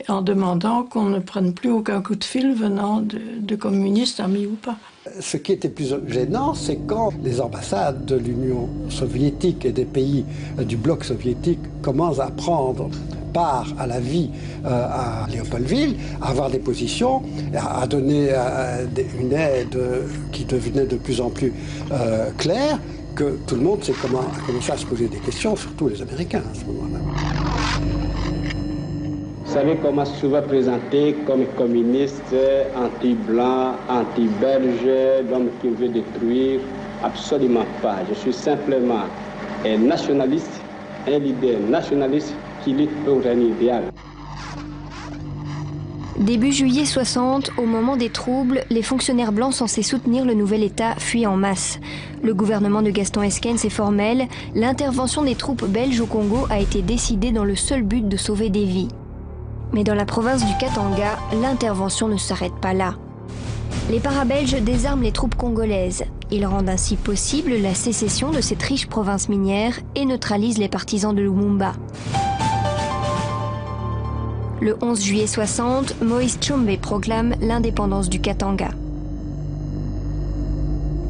en demandant qu'on ne prenne plus aucun coup de fil venant de communistes, amis ou pas. Ce qui était plus gênant, c'est quand les ambassades de l'Union soviétique et des pays du bloc soviétique commencent à prendre part à la vie à Léopoldville, à avoir des positions, à donner une aide qui devenait de plus en plus claire, que tout le monde a commencé à se poser des questions, surtout les Américains à ce moment-là. Vous savez comment souvent présenté comme communiste, anti-blanc, anti-belge, l'homme qui veut détruire? Absolument pas. Je suis simplement un nationaliste, un leader nationaliste qui lutte pour un idéal. Début juillet 60, au moment des troubles, les fonctionnaires blancs censés soutenir le nouvel État fuient en masse. Le gouvernement de Gaston Esquens est formel, l'intervention des troupes belges au Congo a été décidée dans le seul but de sauver des vies. Mais dans la province du Katanga, l'intervention ne s'arrête pas là. Les para-belges désarment les troupes congolaises. Ils rendent ainsi possible la sécession de cette riche province minière et neutralisent les partisans de Lumumba. Le 11 juillet 60, Moïse Tshombe proclame l'indépendance du Katanga.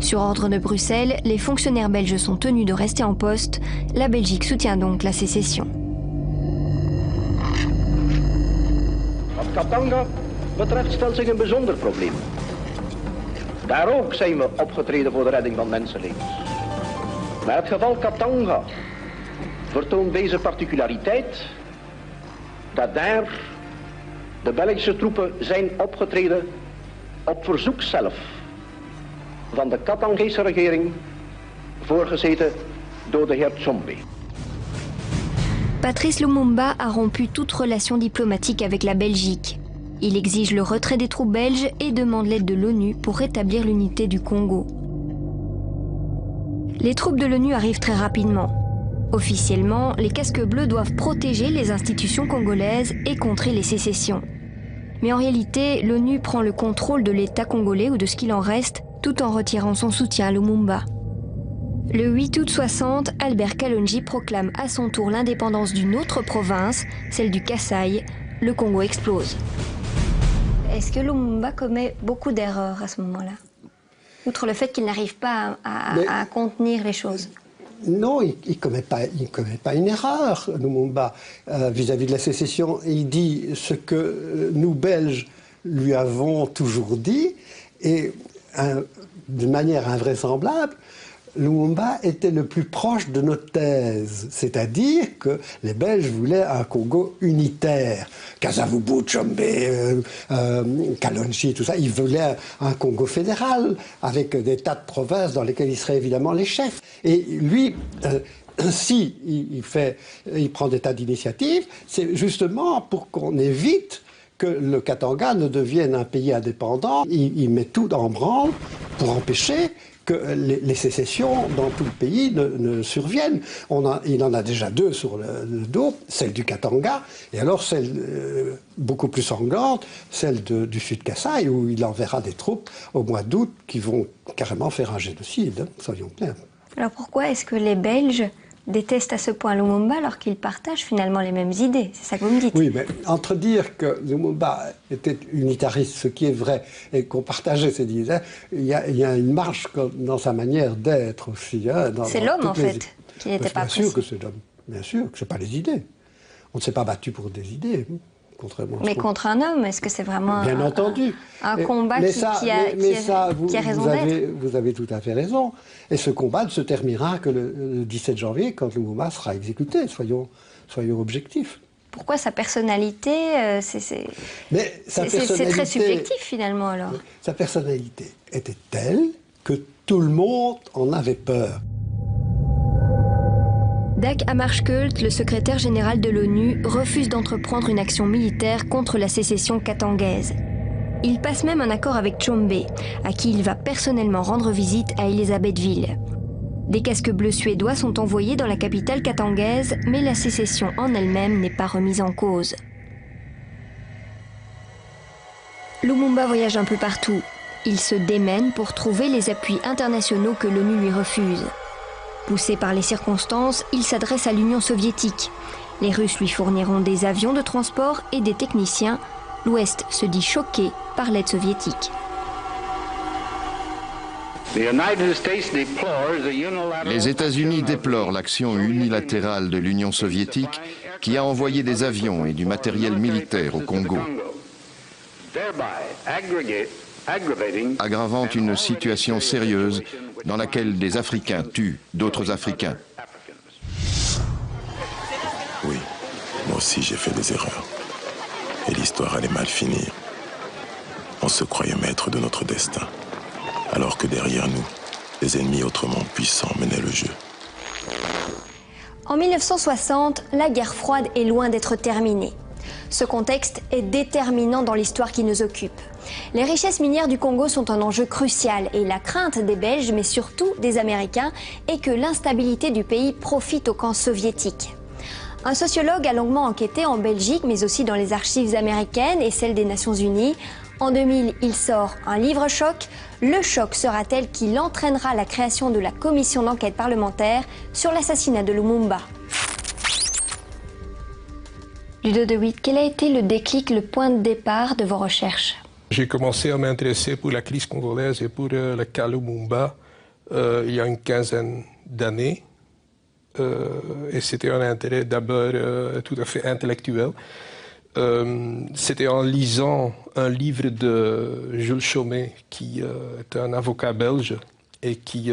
Sur ordre de Bruxelles, les fonctionnaires belges sont tenus de rester en poste. La Belgique soutient donc la sécession. Wat Katanga betreft stelt zich een bijzonder probleem. Daar ook zijn we opgetreden voor de redding van mensenlevens. Maar het geval Katanga vertoont deze particulariteit dat daar de Belgische troepen zijn opgetreden op verzoek zelf van de Katangese regering, voorgezeten door de heer Tshombe. Patrice Lumumba a rompu toute relation diplomatique avec la Belgique. Il exige le retrait des troupes belges et demande l'aide de l'ONU pour rétablir l'unité du Congo. Les troupes de l'ONU arrivent très rapidement. Officiellement, les casques bleus doivent protéger les institutions congolaises et contrer les sécessions. Mais en réalité, l'ONU prend le contrôle de l'État congolais ou de ce qu'il en reste, tout en retirant son soutien à Lumumba. Le 8 août 60, Albert Kalonji proclame à son tour l'indépendance d'une autre province, celle du Kasaï. Le Congo explose. Est-ce que Lumumba commet beaucoup d'erreurs à ce moment-là? Outre le fait qu'il n'arrive pas à contenir les choses. Non, il ne commet pas une erreur, Lumumba, vis-à-vis de la sécession. Il dit ce que nous, Belges, lui avons toujours dit, et de manière invraisemblable, Lumumba était le plus proche de notre thèse, c'est-à-dire que les Belges voulaient un Congo unitaire. Kasavubu, Tshombe, Kalonji, tout ça, ils voulaient un Congo fédéral, avec des tas de provinces dans lesquelles ils seraient évidemment les chefs. Et lui, si il prend des tas d'initiatives, c'est justement pour qu'on évite que le Katanga ne devienne un pays indépendant. Il met tout en branle pour empêcher que les sécessions dans tout le pays ne surviennent. Il en a déjà deux sur le dos, celle du Katanga, et alors celle beaucoup plus sanglante, celle du Sud Kasaï, où il enverra des troupes au mois d'août qui vont carrément faire un génocide, hein, soyons clairs. Alors pourquoi est-ce que les Belges détestent à ce point Lumumba alors qu'ils partagent finalement les mêmes idées? C'est ça que vous me dites. Oui, mais entre dire que Lumumba était unitariste, ce qui est vrai, et qu'on partageait ses idées, il y a une marge dans sa manière d'être aussi. Hein, c'est l'homme en fait qui n'était pas précis. Bien sûr que c'est l'homme, bien sûr que ce n'est pas les idées. On ne s'est pas battu pour des idées. Mais contre un homme, est-ce que c'est vraiment un combat qui a raison d'être? Vous avez tout à fait raison. Et ce combat ne se terminera que le 17 janvier, quand Lumumba sera exécuté, soyons objectifs. Pourquoi sa personnalité, c'est très subjectif finalement alors? Sa personnalité était telle que tout le monde en avait peur. Dag Hammarskjöld, le secrétaire général de l'ONU, refuse d'entreprendre une action militaire contre la sécession katangaise. Il passe même un accord avec Tshombe, à qui il va personnellement rendre visite à Elisabethville. Des casques bleus suédois sont envoyés dans la capitale katangaise, mais la sécession en elle-même n'est pas remise en cause. Lumumba voyage un peu partout. Il se démène pour trouver les appuis internationaux que l'ONU lui refuse. Poussé par les circonstances, il s'adresse à l'Union soviétique. Les Russes lui fourniront des avions de transport et des techniciens. L'Ouest se dit choqué par l'aide soviétique. Les États-Unis déplorent l'action unilatérale de l'Union soviétique qui a envoyé des avions et du matériel militaire au Congo, aggravant une situation sérieuse dans laquelle des Africains tuent d'autres Africains. Oui, moi aussi j'ai fait des erreurs. Et l'histoire allait mal finir. On se croyait maître de notre destin, alors que derrière nous, des ennemis autrement puissants menaient le jeu. En 1960, la guerre froide est loin d'être terminée. Ce contexte est déterminant dans l'histoire qui nous occupe. Les richesses minières du Congo sont un enjeu crucial et la crainte des Belges, mais surtout des Américains, est que l'instabilité du pays profite au camp soviétique. Un sociologue a longuement enquêté en Belgique, mais aussi dans les archives américaines et celles des Nations Unies. En 2000, il sort un livre-choc. Le choc sera tel qu'il entraînera la création de la commission d'enquête parlementaire sur l'assassinat de Lumumba. Ludo de Witt, quel a été le déclic, le point de départ de vos recherches? J'ai commencé à m'intéresser pour la crise congolaise et pour le cas Lumumba il y a une quinzaine d'années. Et c'était un intérêt d'abord tout à fait intellectuel. C'était en lisant un livre de Jules Chaumet, qui est un avocat belge et qui,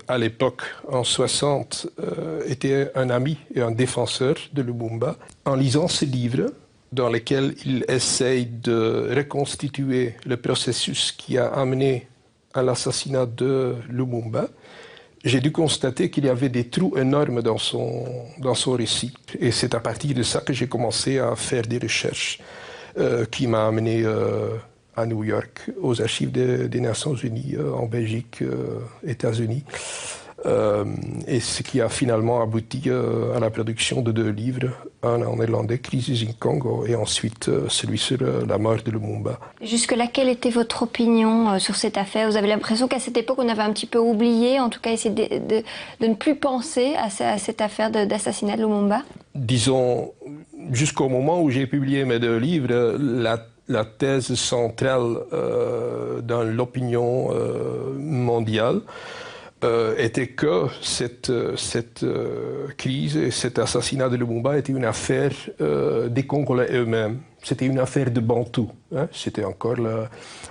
à l'époque, en 60, était un ami et un défenseur de Lumumba. En lisant ce livre, dans lequel il essaye de reconstituer le processus qui a amené à l'assassinat de Lumumba, j'ai dû constater qu'il y avait des trous énormes dans son récit. Et c'est à partir de ça que j'ai commencé à faire des recherches qui m'ont amené à New York, aux archives des Nations Unies, en Belgique, États-Unis. Et ce qui a finalement abouti à la production de 2 livres, un en néerlandais, Crisis in Congo, et ensuite celui sur la mort de Lumumba. Jusque-là, quelle était votre opinion sur cette affaire? Vous avez l'impression qu'à cette époque, on avait un petit peu oublié, en tout cas essayé de ne plus penser à cette affaire d'assassinat de Lumumba? Disons, jusqu'au moment où j'ai publié mes 2 livres, la thèse centrale dans l'opinion mondiale était que cette crise et cet assassinat de Lumumba était une affaire des Congolais eux-mêmes. C'était une affaire de Bantou. Hein. C'était encore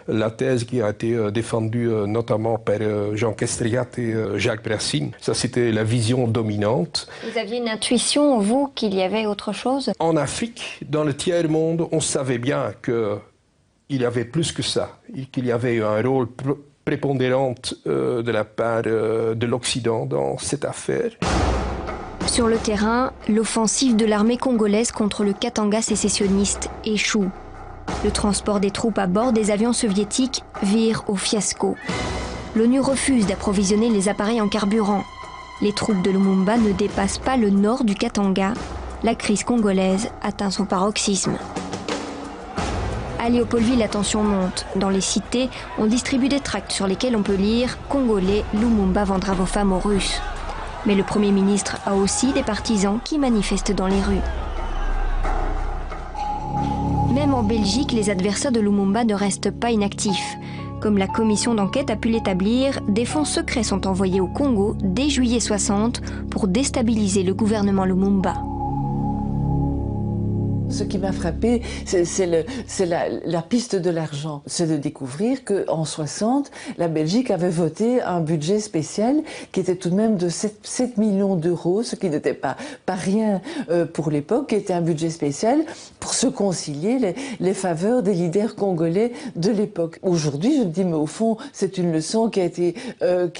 la thèse qui a été défendue notamment par Jean Kestriat et Jacques Brassine. Ça, c'était la vision dominante. Vous aviez une intuition, vous, qu'il y avait autre chose? En Afrique, dans le tiers-monde, on savait bien qu'il y avait plus que ça, qu'il y avait un rôle prépondérante de la part de l'Occident dans cette affaire. Sur le terrain, l'offensive de l'armée congolaise contre le Katanga sécessionniste échoue. Le transport des troupes à bord des avions soviétiques vire au fiasco. L'ONU refuse d'approvisionner les appareils en carburant. Les troupes de Lumumba ne dépassent pas le nord du Katanga. La crise congolaise atteint son paroxysme. À Léopoldville, la tension monte. Dans les cités, on distribue des tracts sur lesquels on peut lire « Congolais, Lumumba vendra vos femmes aux Russes ». Mais le Premier ministre a aussi des partisans qui manifestent dans les rues. Même en Belgique, les adversaires de Lumumba ne restent pas inactifs. Comme la commission d'enquête a pu l'établir, des fonds secrets sont envoyés au Congo dès juillet 60 pour déstabiliser le gouvernement Lumumba. Ce qui m'a frappé, c'est la piste de l'argent. C'est de découvrir qu'en 60, la Belgique avait voté un budget spécial qui était tout de même de 7 millions d'euros, ce qui n'était pas rien pour l'époque, qui était un budget spécial pour se concilier les faveurs des leaders congolais de l'époque. Aujourd'hui, je me dis, mais au fond, c'est une leçon qui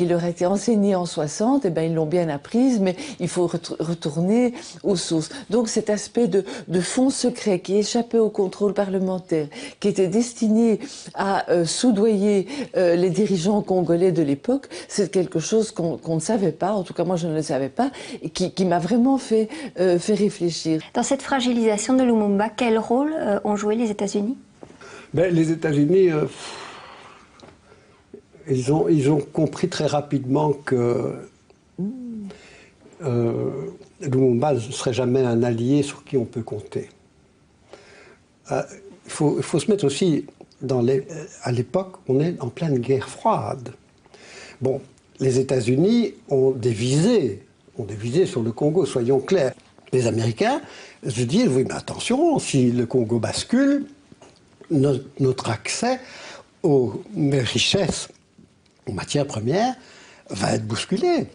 leur a été enseignée en 60, et bien ils l'ont bien apprise, mais il faut retourner aux sources. Donc cet aspect de fonds secret qui échappait au contrôle parlementaire, qui était destiné à soudoyer les dirigeants congolais de l'époque, c'est quelque chose qu'on ne savait pas, en tout cas moi je ne le savais pas, et qui m'a vraiment fait réfléchir. Dans cette fragilisation de Lumumba, quel rôle ont joué les États-Unis? Les États-Unis, ils ont compris très rapidement que Lumumba ne serait jamais un allié sur qui on peut compter. Il faut se mettre aussi à l'époque, on est en pleine guerre froide. Bon, les États-Unis ont des visées sur le Congo, soyons clairs. Les Américains se disent, oui, mais attention, si le Congo bascule, notre accès aux richesses, aux matières premières, va être bousculé.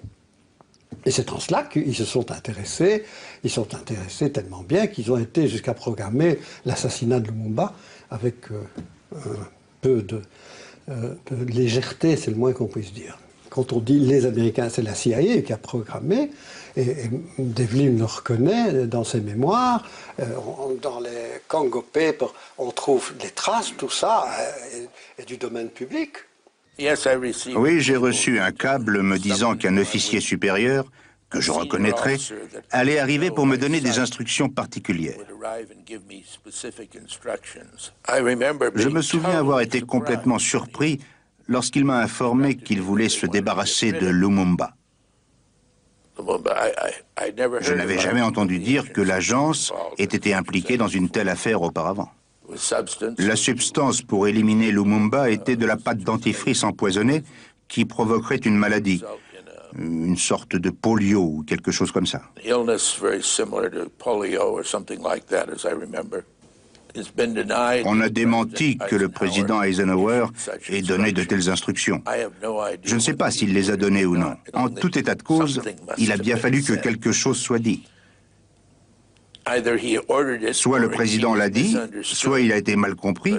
Et c'est en cela qu'ils se sont intéressés. Ils sont intéressés tellement bien qu'ils ont été jusqu'à programmer l'assassinat de Lumumba avec un peu de légèreté, c'est le moins qu'on puisse dire. Quand on dit les Américains, c'est la CIA qui a programmé, et Devlin le reconnaît dans ses mémoires. Dans les Congo Papers, on trouve les traces, tout ça est du domaine public. Oui, j'ai reçu un câble me disant qu'un officier supérieur, que je reconnaîtrais, allait arriver pour me donner des instructions particulières. Je me souviens avoir été complètement surpris lorsqu'il m'a informé qu'il voulait se débarrasser de Lumumba. Je n'avais jamais entendu dire que l'agence ait été impliquée dans une telle affaire auparavant. La substance pour éliminer Lumumba était de la pâte dentifrice empoisonnée qui provoquerait une maladie, une sorte de polio ou quelque chose comme ça. On a démenti que le président Eisenhower ait donné de telles instructions. Je ne sais pas s'il les a données ou non. En tout état de cause, il a bien fallu que quelque chose soit dit. Soit le président l'a dit, soit il a été mal compris,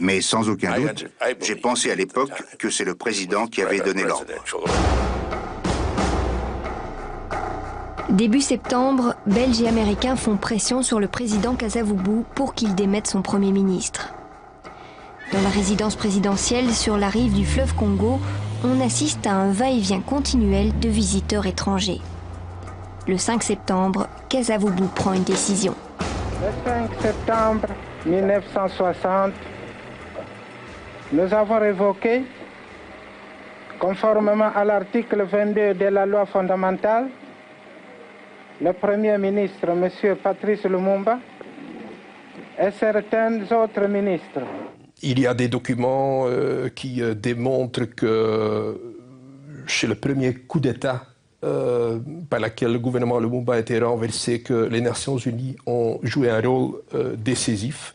mais sans aucun doute, j'ai pensé à l'époque que c'est le président qui avait donné l'ordre. Début septembre, Belges et Américains font pression sur le président Kasavubu pour qu'il démette son Premier ministre. Dans la résidence présidentielle sur la rive du fleuve Congo, on assiste à un va-et-vient continuel de visiteurs étrangers. Le 5 septembre, Kasavubu prend une décision. Le 5 septembre 1960, nous avons révoqué, conformément à l'article 22 de la loi fondamentale, le Premier ministre, M. Patrice Lumumba, et certains autres ministres. Il y a des documents qui démontrent que chez le premier coup d'État par lequel le gouvernement Lumumba a été renversé, que les Nations Unies ont joué un rôle décisif.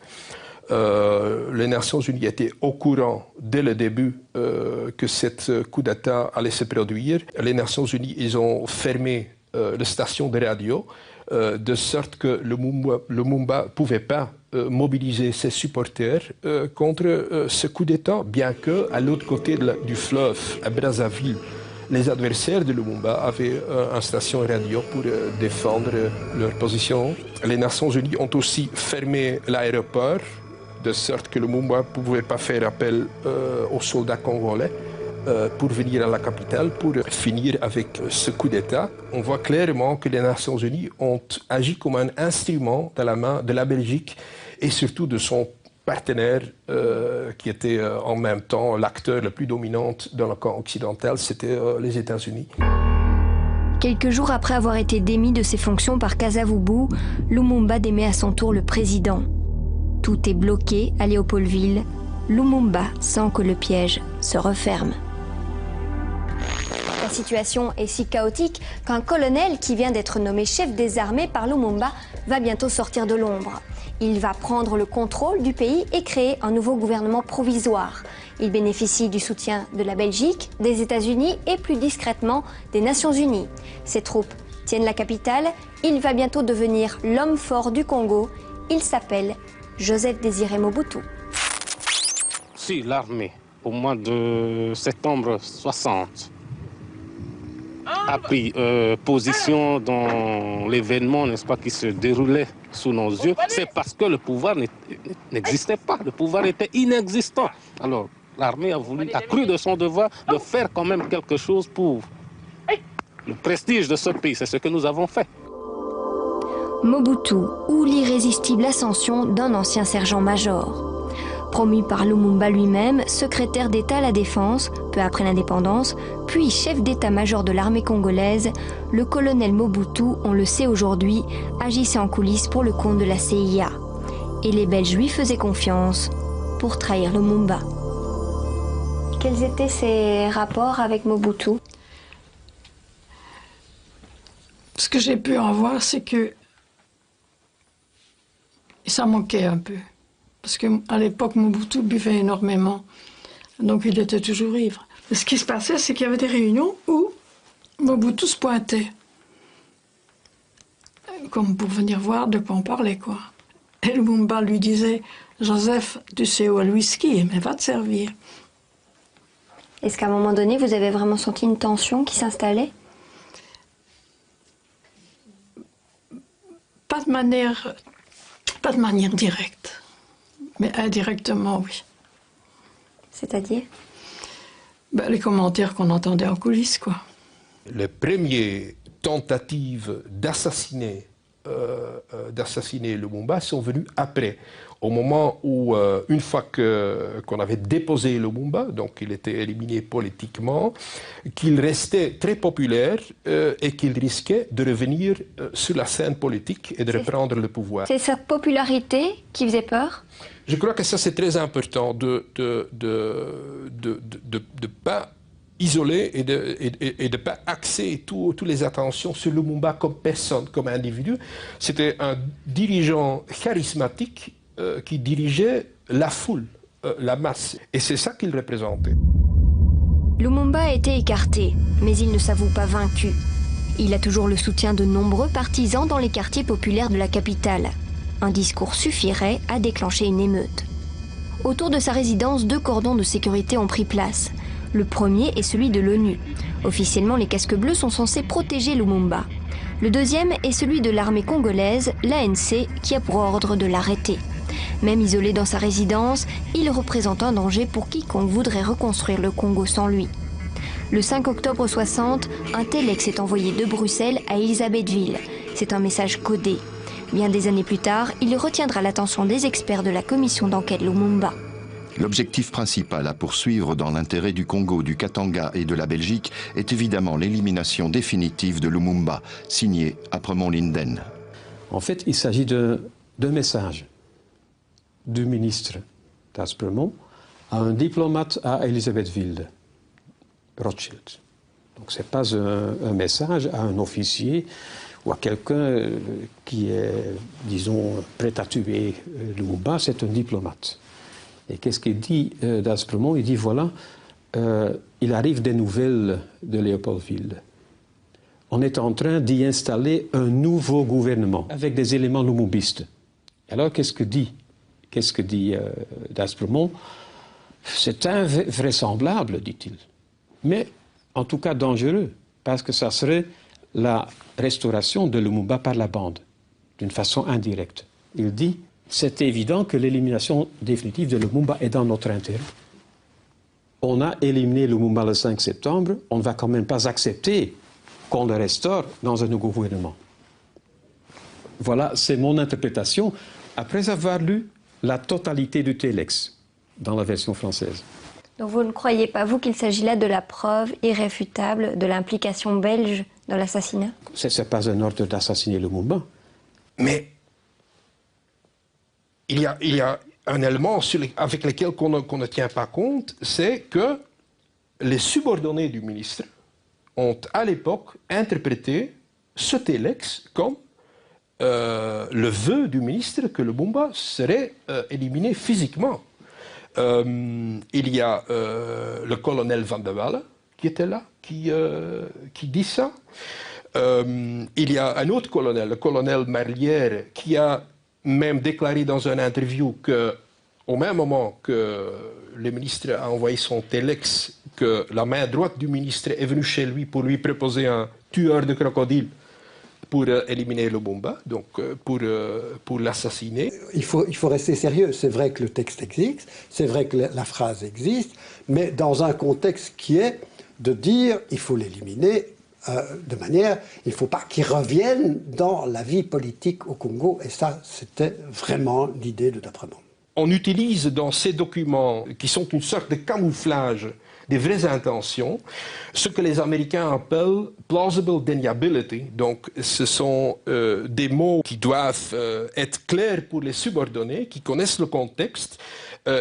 Les Nations Unies étaient au courant dès le début que ce coup d'État allait se produire. Les Nations Unies, ils ont fermé les stations de radio, de sorte que Lumumba ne pouvait pas mobiliser ses supporters contre ce coup d'État, bien qu'à l'autre côté du fleuve, à Brazzaville, les adversaires de Lumumba avaient une station radio pour défendre leur position. Les Nations Unies ont aussi fermé l'aéroport, de sorte que Lumumba ne pouvait pas faire appel aux soldats congolais pour venir à la capitale, pour finir avec ce coup d'État. On voit clairement que les Nations Unies ont agi comme un instrument dans la main de la Belgique et surtout de son partenaire qui était en même temps l'acteur le plus dominant dans le camp occidental, c'était les États-Unis. Quelques jours après avoir été démis de ses fonctions par Kasavubu, Lumumba démet à son tour le président. Tout est bloqué à Léopoldville. Lumumba sent que le piège se referme. La situation est si chaotique qu'un colonel qui vient d'être nommé chef des armées par Lumumba va bientôt sortir de l'ombre. Il va prendre le contrôle du pays et créer un nouveau gouvernement provisoire. Il bénéficie du soutien de la Belgique, des États-Unis et plus discrètement des Nations Unies. Ses troupes tiennent la capitale. Il va bientôt devenir l'homme fort du Congo. Il s'appelle Joseph Désiré Mobutu. Si l'armée, au mois de septembre 60, a pris position dans l'événement, n'est-ce pas, qui se déroulait sous nos yeux, c'est parce que le pouvoir n'existait pas, le pouvoir était inexistant. Alors, l'armée a cru de son devoir de faire quand même quelque chose pour le prestige de ce pays. C'est ce que nous avons fait. Mobutu ou l'irrésistible ascension d'un ancien sergent-major. Promu par Lumumba lui-même, secrétaire d'État à la Défense, peu après l'indépendance, puis chef d'état-major de l'armée congolaise, le colonel Mobutu, on le sait aujourd'hui, agissait en coulisses pour le compte de la CIA. Et les Belges lui faisaient confiance pour trahir Lumumba. Quels étaient ses rapports avec Mobutu? Ce que j'ai pu en voir, c'est que ça manquait un peu. Parce qu'à l'époque, Mobutu buvait énormément. Donc il était toujours ivre. Et ce qui se passait, c'est qu'il y avait des réunions où Mobutu se pointait. Comme pour venir voir de quoi on parlait, quoi. Et Lumumba lui disait, Joseph, tu sais où est le whisky, mais va te servir. Est-ce qu'à un moment donné, vous avez vraiment senti une tension qui s'installait? Pas de manière directe, mais indirectement, oui. C'est-à-dire? Les commentaires qu'on entendait en coulisses, quoi. Les premières tentatives d'assassiner Lumumba sont venues après. Au moment où, une fois qu'on avait déposé Lumumba, donc il était éliminé politiquement, qu'il restait très populaire et qu'il risquait de revenir sur la scène politique et de reprendre le pouvoir. C'est sa popularité qui faisait peur? Je crois que ça c'est très important de pas isoler et de pas axer toutes les attentions sur Lumumba comme personne, comme individu. C'était un dirigeant charismatique qui dirigeait la foule, la masse. Et c'est ça qu'il représentait. Lumumba a été écarté, mais il ne s'avoue pas vaincu. Il a toujours le soutien de nombreux partisans dans les quartiers populaires de la capitale. Un discours suffirait à déclencher une émeute. Autour de sa résidence, 2 cordons de sécurité ont pris place. Le premier est celui de l'ONU. Officiellement, les casques bleus sont censés protéger Lumumba. Le deuxième est celui de l'armée congolaise, l'ANC, qui a pour ordre de l'arrêter. Même isolé dans sa résidence, il représente un danger pour quiconque voudrait reconstruire le Congo sans lui. Le 5 octobre 60, un téléx est envoyé de Bruxelles à Elisabethville. C'est un message codé. Bien des années plus tard, il retiendra l'attention des experts de la commission d'enquête Lumumba. L'objectif principal à poursuivre dans l'intérêt du Congo, du Katanga et de la Belgique est évidemment l'élimination définitive de Lumumba, signé Apremont Linden. En fait, il s'agit d'un message du ministre d'Aspremont à un diplomate à Elisabethville, Rothschild. Donc ce n'est pas un message à un officier ou à quelqu'un qui est, disons, prêt à tuer Lumumba, c'est un diplomate. Et qu'est-ce qu'il dit d'Aspremont? Il dit, voilà, il arrive des nouvelles de Léopoldville. On est en train d'y installer un nouveau gouvernement avec des éléments lumumbistes. Alors qu'est-ce que dit d'Aspremont? C'est invraisemblable, dit-il. Mais en tout cas dangereux, parce que ça serait la restauration de Lumumba par la bande, d'une façon indirecte. Il dit, c'est évident que l'élimination définitive de Lumumba est dans notre intérêt. On a éliminé Lumumba le 5 septembre, on ne va quand même pas accepter qu'on le restaure dans un nouveau gouvernement. Voilà, c'est mon interprétation, après avoir lu la totalité du téléx dans la version française. Donc vous ne croyez pas, vous, qu'il s'agit là de la preuve irréfutable de l'implication belge dans l'assassinat? Ce n'est pas un ordre d'assassiner Lumumba. Mais il y a un élément avec lequel qu'on ne tient pas compte, c'est que les subordonnés du ministre ont à l'époque interprété ce téléx comme le vœu du ministre que Lumumba serait éliminé physiquement. Il y a le colonel Van der Walle qui était là, qui dit ça. Il y a un autre colonel, le colonel Marlière, qui a même déclaré dans une interview qu'au même moment que le ministre a envoyé son téléx, que la main droite du ministre est venue chez lui pour lui proposer un tueur de crocodile pour éliminer Lumumba, donc pour l'assassiner. Il faut rester sérieux. C'est vrai que le texte existe, c'est vrai que la phrase existe, mais dans un contexte qui est de dire il faut l'éliminer de manière, il ne faut pas qu'il revienne dans la vie politique au Congo. Et ça, c'était vraiment l'idée de d'Apremont. on utilise dans ces documents, qui sont une sorte de camouflage des vraies intentions, ce que les Américains appellent plausible deniability. Donc, ce sont des mots qui doivent être clairs pour les subordonnés, qui connaissent le contexte,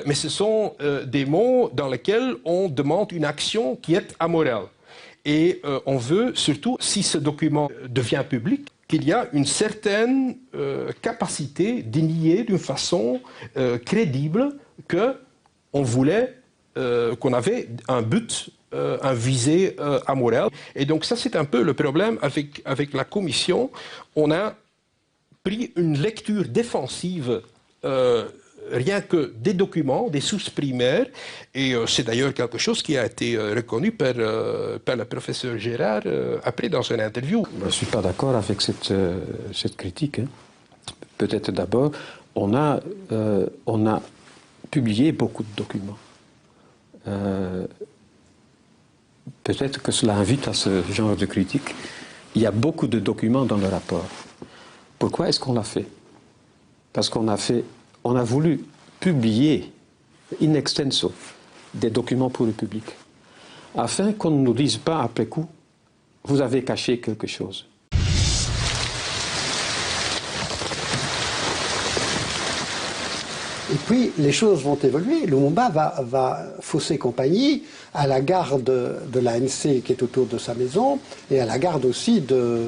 mais ce sont des mots dans lesquels on demande une action qui est amorale. Et on veut, surtout si ce document devient public, qu'il y a une certaine capacité de nier d'une façon crédible qu'on voulait, qu'on avait un but, un visée amoral. Et donc ça, c'est un peu le problème avec la Commission. On a pris une lecture défensive rien que des documents, des sources primaires, et c'est d'ailleurs quelque chose qui a été reconnu par le professeur Gérard après dans une interview. Je ne suis pas d'accord avec cette critique. Hein. Peut-être d'abord, on a publié beaucoup de documents. Peut-être que cela invite à ce genre de critique. Il y a beaucoup de documents dans le rapport. Pourquoi est-ce qu'on l'a fait? Parce qu'on a voulu publier in extenso des documents pour le public, afin qu'on ne nous dise pas après coup, vous avez caché quelque chose. Et puis, les choses vont évoluer. Lumumba va fausser compagnie à la garde de l'ANC qui est autour de sa maison et à la garde aussi de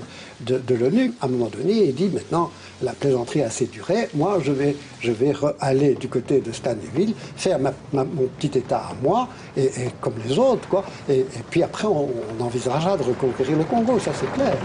l'ONU. À un moment donné, il dit maintenant, la plaisanterie a assez duré. Moi, je vais aller du côté de Stanleyville, faire mon petit État à moi, et comme les autres, quoi. Et puis après, on envisagera de reconquérir le Congo, ça c'est clair.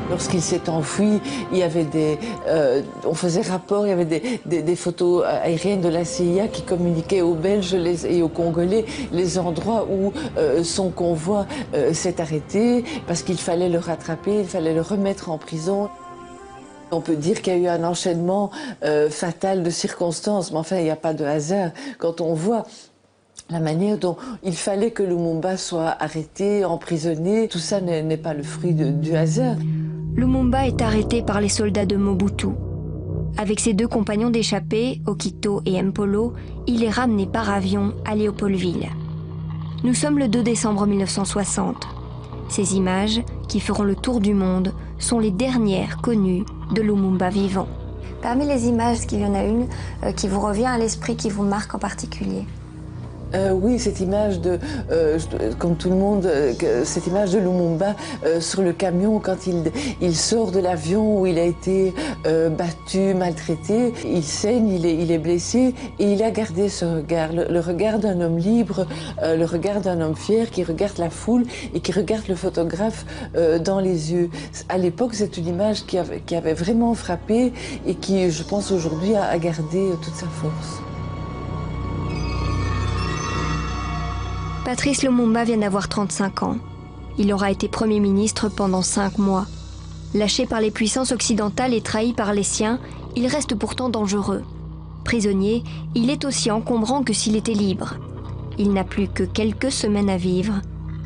Lorsqu'il s'est enfui, il y avait on faisait rapport, il y avait des photos aériennes de la CIA qui communiquaient aux Belges et aux Congolais les endroits où son convoi s'est arrêté, parce qu'il fallait le rattraper, il fallait le remettre en prison. On peut dire qu'il y a eu un enchaînement fatal de circonstances, mais enfin, il n'y a pas de hasard. Quand on voit la manière dont il fallait que Lumumba soit arrêté, emprisonné, tout ça n'est pas le fruit du hasard. Lumumba est arrêté par les soldats de Mobutu. Avec ses deux compagnons d'échappée, Okito et Mpolo, il est ramené par avion à Léopoldville. Nous sommes le 2 décembre 1960. Ces images, qui feront le tour du monde, sont les dernières connues de Lumumba vivant. Parmi les images, est-ce qu'il y en a une qui vous revient à l'esprit, qui vous marque en particulier? Oui, cette image comme tout le monde, cette image de Lumumba sur le camion quand il sort de l'avion où il a été battu, maltraité. Il saigne, il est blessé et il a gardé ce regard, le regard d'un homme libre, le regard d'un homme fier qui regarde la foule et qui regarde le photographe dans les yeux. À l'époque, c'est une image qui avait vraiment frappé et qui, je pense, aujourd'hui a gardé toute sa force. Patrice Lumumba vient d'avoir 35 ans. Il aura été Premier ministre pendant 5 mois. Lâché par les puissances occidentales et trahi par les siens, il reste pourtant dangereux. Prisonnier, il est aussi encombrant que s'il était libre. Il n'a plus que quelques semaines à vivre,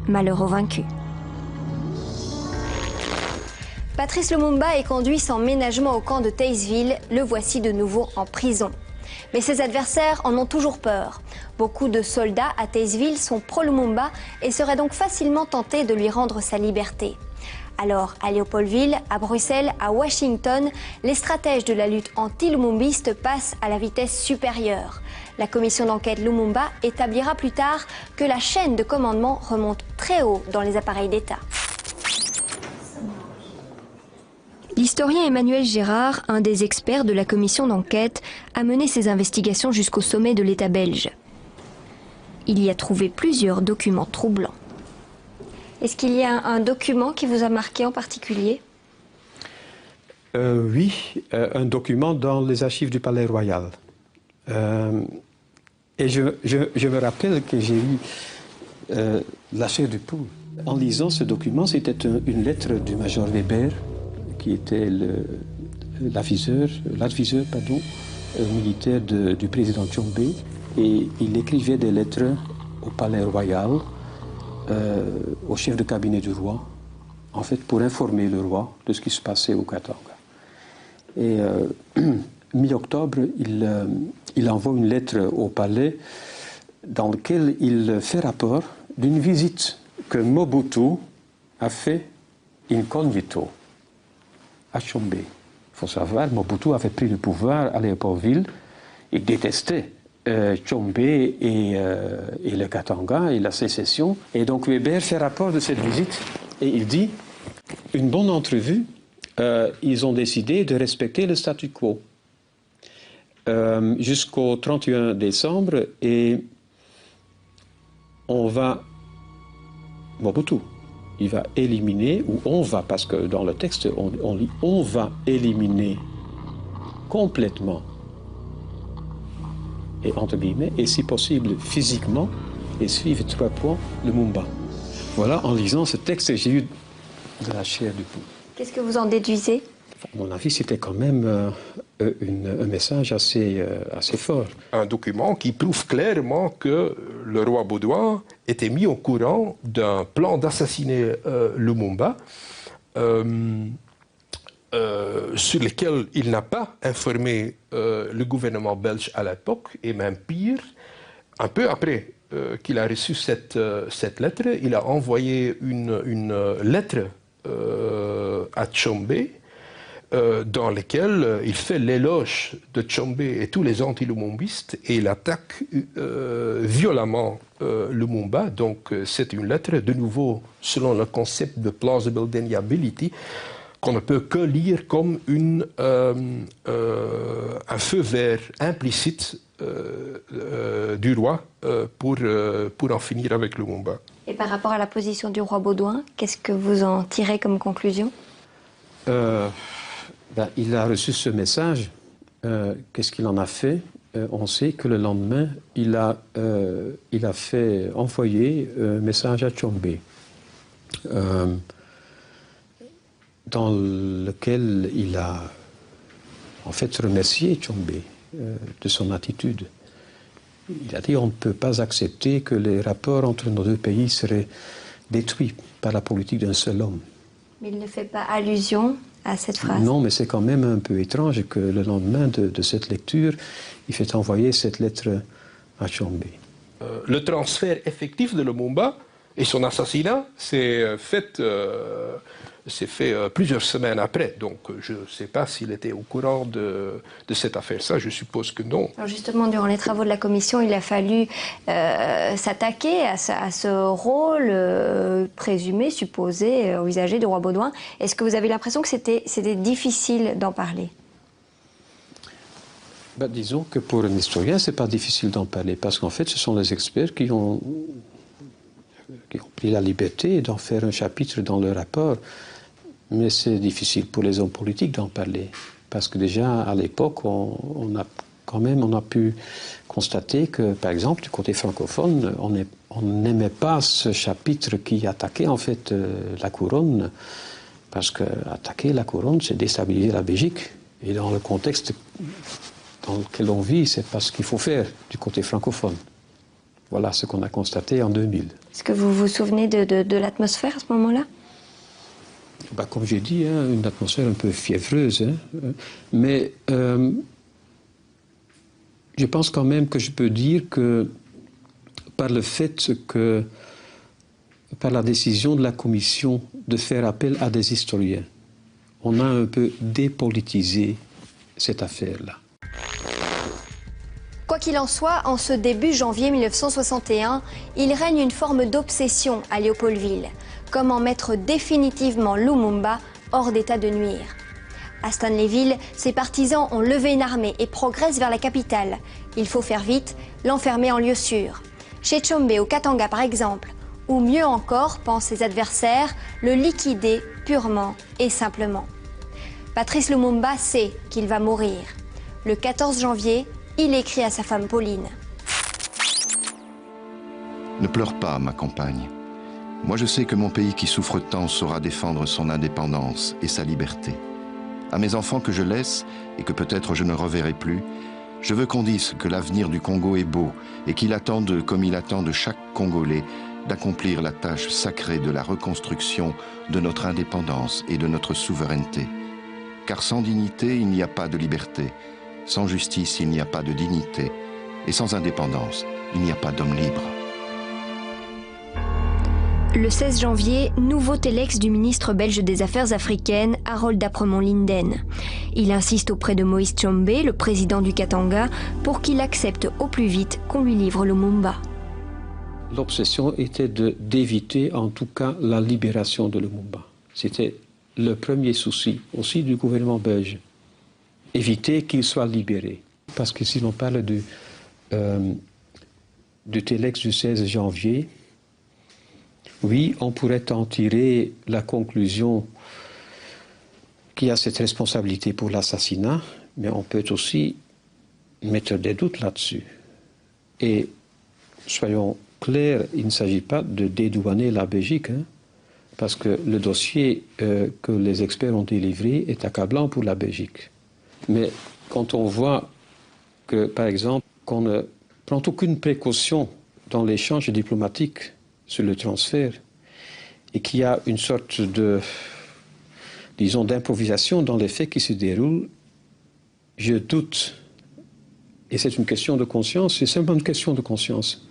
malheureux vaincu. Patrice Lumumba est conduit sans ménagement au camp de Taysville. Le voici de nouveau en prison. Mais ses adversaires en ont toujours peur. Beaucoup de soldats à Taysville sont pro-Lumumba et seraient donc facilement tentés de lui rendre sa liberté. Alors, à Léopoldville, à Bruxelles, à Washington, les stratèges de la lutte anti-lumumbiste passent à la vitesse supérieure. La commission d'enquête Lumumba établira plus tard que la chaîne de commandement remonte très haut dans les appareils d'État. L'historien Emmanuel Gérard, un des experts de la commission d'enquête, a mené ses investigations jusqu'au sommet de l'État belge. Il y a trouvé plusieurs documents troublants. Est-ce qu'il y a un document qui vous a marqué en particulier? Oui, un document dans les archives du Palais Royal. Et je me rappelle que j'ai eu la chair de poule. En lisant ce document, c'était une lettre du major Weber, qui était l'adviseur militaire du président Tshombe. Et il écrivait des lettres au Palais Royal, au chef de cabinet du roi, en fait pour informer le roi de ce qui se passait au Katanga. Et mi-octobre, il envoie une lettre au palais dans laquelle il fait rapport d'une visite que Mobutu a fait incognito à Tshombe. Il faut savoir, Mobutu avait pris le pouvoir à Léopoldville. Il détestait Tshombe et le Katanga et la sécession. Et donc Weber fait rapport de cette visite et il dit, une bonne entrevue, ils ont décidé de respecter le statu quo jusqu'au 31 décembre et Mobutu, il va éliminer, ou on va, parce que dans le texte on lit, on va éliminer complètement, et entre guillemets, et si possible physiquement, et suivre 3 points, Lumumba. Voilà, en lisant ce texte, j'ai eu de la chair du poule. Qu'est-ce que vous en déduisez? À mon avis, c'était quand même un message assez fort. Un document qui prouve clairement que le roi Baudouin était mis au courant d'un plan d'assassiner Lumumba, sur lequel il n'a pas informé le gouvernement belge à l'époque, et même pire, un peu après qu'il a reçu cette lettre, il a envoyé une lettre à Tshombe, dans laquelle il fait l'éloge de Tshombe et tous les anti-lumumbistes et il attaque violemment Lumumba. Donc c'est une lettre, de nouveau, selon le concept de plausible deniability, qu'on ne peut que lire comme un feu vert implicite du roi pour en finir avec Lumumba. Et par rapport à la position du roi Baudouin, qu'est-ce que vous en tirez comme conclusion? Il a reçu ce message. Qu'est-ce qu'il en a fait? On sait que le lendemain, il a fait envoyer un message à Tshombe, dans lequel il a en fait remercié Tshombe de son attitude. Il a dit on ne peut pas accepter que les rapports entre nos deux pays seraient détruits par la politique d'un seul homme. Mais il ne fait pas allusion à cette phrase. Non, mais c'est quand même un peu étrange que le lendemain de cette lecture, il fait envoyer cette lettre à Tshombe. Le transfert effectif de Lumumba et son assassinat s'est fait plusieurs semaines après. Donc je ne sais pas s'il était au courant de cette affaire. Ça, je suppose que non. Alors justement, durant les travaux de la commission, il a fallu s'attaquer à ce rôle présumé, supposé, envisagé du roi Baudouin. Est-ce que vous avez l'impression que c'était difficile d'en parler? Disons que pour un historien, ce n'est pas difficile d'en parler, parce qu'en fait, ce sont les experts qui ont pris la liberté d'en faire un chapitre dans le rapport. Mais c'est difficile pour les hommes politiques d'en parler, parce que déjà, à l'époque, on a pu constater que, par exemple, du côté francophone, on n'aimait pas ce chapitre qui attaquait en fait la couronne, parce que attaquer la couronne, c'est déstabiliser la Belgique. Et dans le contexte dans lequel on vit, c'est pas ce qu'il faut faire du côté francophone. Voilà ce qu'on a constaté en 2000. Est-ce que vous vous souvenez de l'atmosphère à ce moment-là? Comme j'ai dit, une atmosphère un peu fiévreuse. Mais je pense quand même que je peux dire que par le fait que, par la décision de la commission de faire appel à des historiens, on a un peu dépolitisé cette affaire-là. Quoi qu'il en soit, en ce début janvier 1961, il règne une forme d'obsession à Léopoldville. Comment mettre définitivement Lumumba hors d'état de nuire. À Stanleyville, ses partisans ont levé une armée et progressent vers la capitale. Il faut faire vite, l'enfermer en lieu sûr. Chez Tshombe, au Katanga par exemple, Ou mieux encore, pensent ses adversaires, le liquider purement et simplement. Patrice Lumumba sait qu'il va mourir. Le 14 janvier, il écrit à sa femme Pauline. Ne pleure pas, ma compagne. Moi, je sais que mon pays qui souffre tant saura défendre son indépendance et sa liberté. À mes enfants que je laisse, et que peut-être je ne reverrai plus, je veux qu'on dise que l'avenir du Congo est beau et qu'il attend comme il attend de chaque Congolais, d'accomplir la tâche sacrée de la reconstruction de notre indépendance et de notre souveraineté. Car sans dignité, il n'y a pas de liberté. Sans justice, il n'y a pas de dignité. Et sans indépendance, il n'y a pas d'homme libre. Le 16 janvier, nouveau téléx du ministre belge des Affaires africaines, Harold Apremont-Linden. Il insiste auprès de Moïse Tshombe, le président du Katanga, pour qu'il accepte au plus vite qu'on lui livre Lumumba. L'obsession était d'éviter en tout cas la libération de Lumumba. C'était le premier souci aussi du gouvernement belge. Éviter qu'il soit libéré. Parce que si l'on parle du téléx du 16 janvier, oui, on pourrait en tirer la conclusion qu'il y a cette responsabilité pour l'assassinat, mais on peut aussi mettre des doutes là-dessus. Et soyons clairs, il ne s'agit pas de dédouaner la Belgique, hein, parce que le dossier que les experts ont délivré est accablant pour la Belgique. Mais quand on voit que, par exemple, qu'on ne prend aucune précaution dans l'échange diplomatique sur le transfert, et qu'il y a une sorte de, disons, d'improvisation dans les faits qui se déroulent, je doute. Et c'est une question de conscience, c'est simplement une question de conscience.